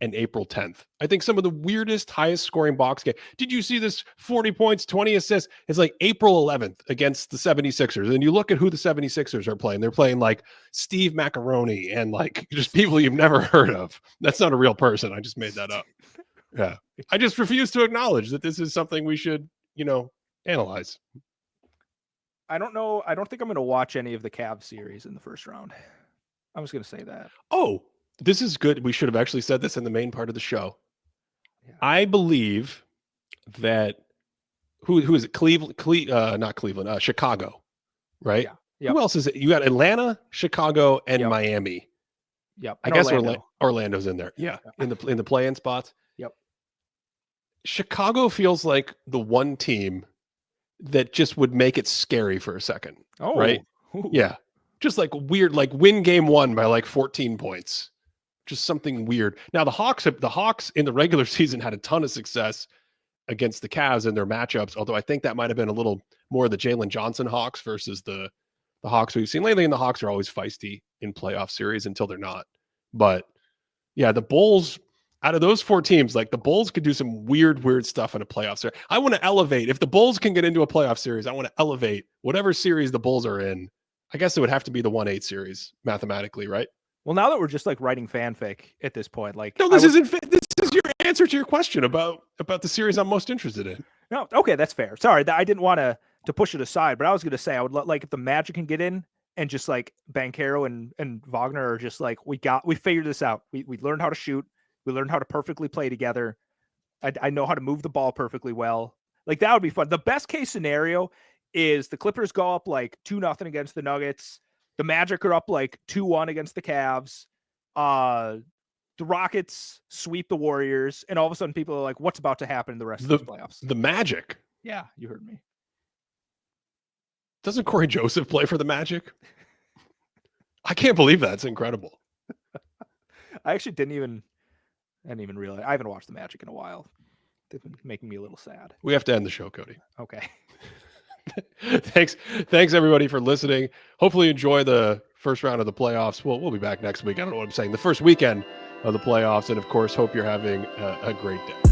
and April 10th. I think some of the weirdest, highest scoring box game. Did you see this 40 points, 20 assists? It's like April 11th against the 76ers. And you look at who the 76ers are playing. They're playing like Steve Macaroni and like just people you've never heard of. That's not a real person. I just made that up. Yeah. I just refuse to acknowledge that this is something we should, analyze. I don't know. I don't think I'm going to watch any of the Cavs series in the first round. I was going to say that. Oh, this is good. We should have actually said this in the main part of the show. Yeah. I believe that who is it? Not Cleveland, Chicago, right? Yeah. Yep. Who else is it? You got Atlanta, Chicago, and Miami. Yep. I guess Orlando's in there. Yeah. In the play-in spots. Yep. Chicago feels like the one team that just would make it scary for a second. Oh, right. Ooh. Yeah. Just like weird, like win game 1 by like 14 points. Just something weird. Now the Hawks in the regular season had a ton of success against the Cavs in their matchups. Although I think that might have been a little more the Jalen Johnson Hawks versus the Hawks we've seen lately. And the Hawks are always feisty in playoff series until they're not. But yeah, the Bulls, out of those 4 teams, like the Bulls could do some weird stuff in a playoff series. I want to elevate. If the Bulls can get into a playoff series, I want to elevate whatever series the Bulls are in. I guess it would have to be the 1-8 series mathematically, right? Well, now that we're just like writing fanfic at this point, like no, this is your answer to your question about the series I'm most interested in. No, okay, that's fair. Sorry, I didn't want to push it aside, but I was going to say I would like if the Magic can get in and just like Banchero and Wagner are just like we figured this out. We learned how to shoot. We learned how to perfectly play together. I know how to move the ball perfectly well. Like that would be fun. The best case scenario is the Clippers go up like 2-0 against the Nuggets. The Magic are up like 2-1 against the Cavs. The Rockets sweep the Warriors, and all of a sudden people are like, what's about to happen in the rest of the playoffs? The Magic. Yeah, you heard me. Doesn't Corey Joseph play for the Magic? I can't believe that. It's incredible. I actually didn't even realize. I haven't watched the Magic in a while. They've been making me a little sad. We have to end the show, Cody. Okay. Thanks everybody for listening. Hopefully you enjoy the first round of the playoffs. We'll be back next week. I don't know what I'm saying. The first weekend of the playoffs. And of course, hope you're having a great day.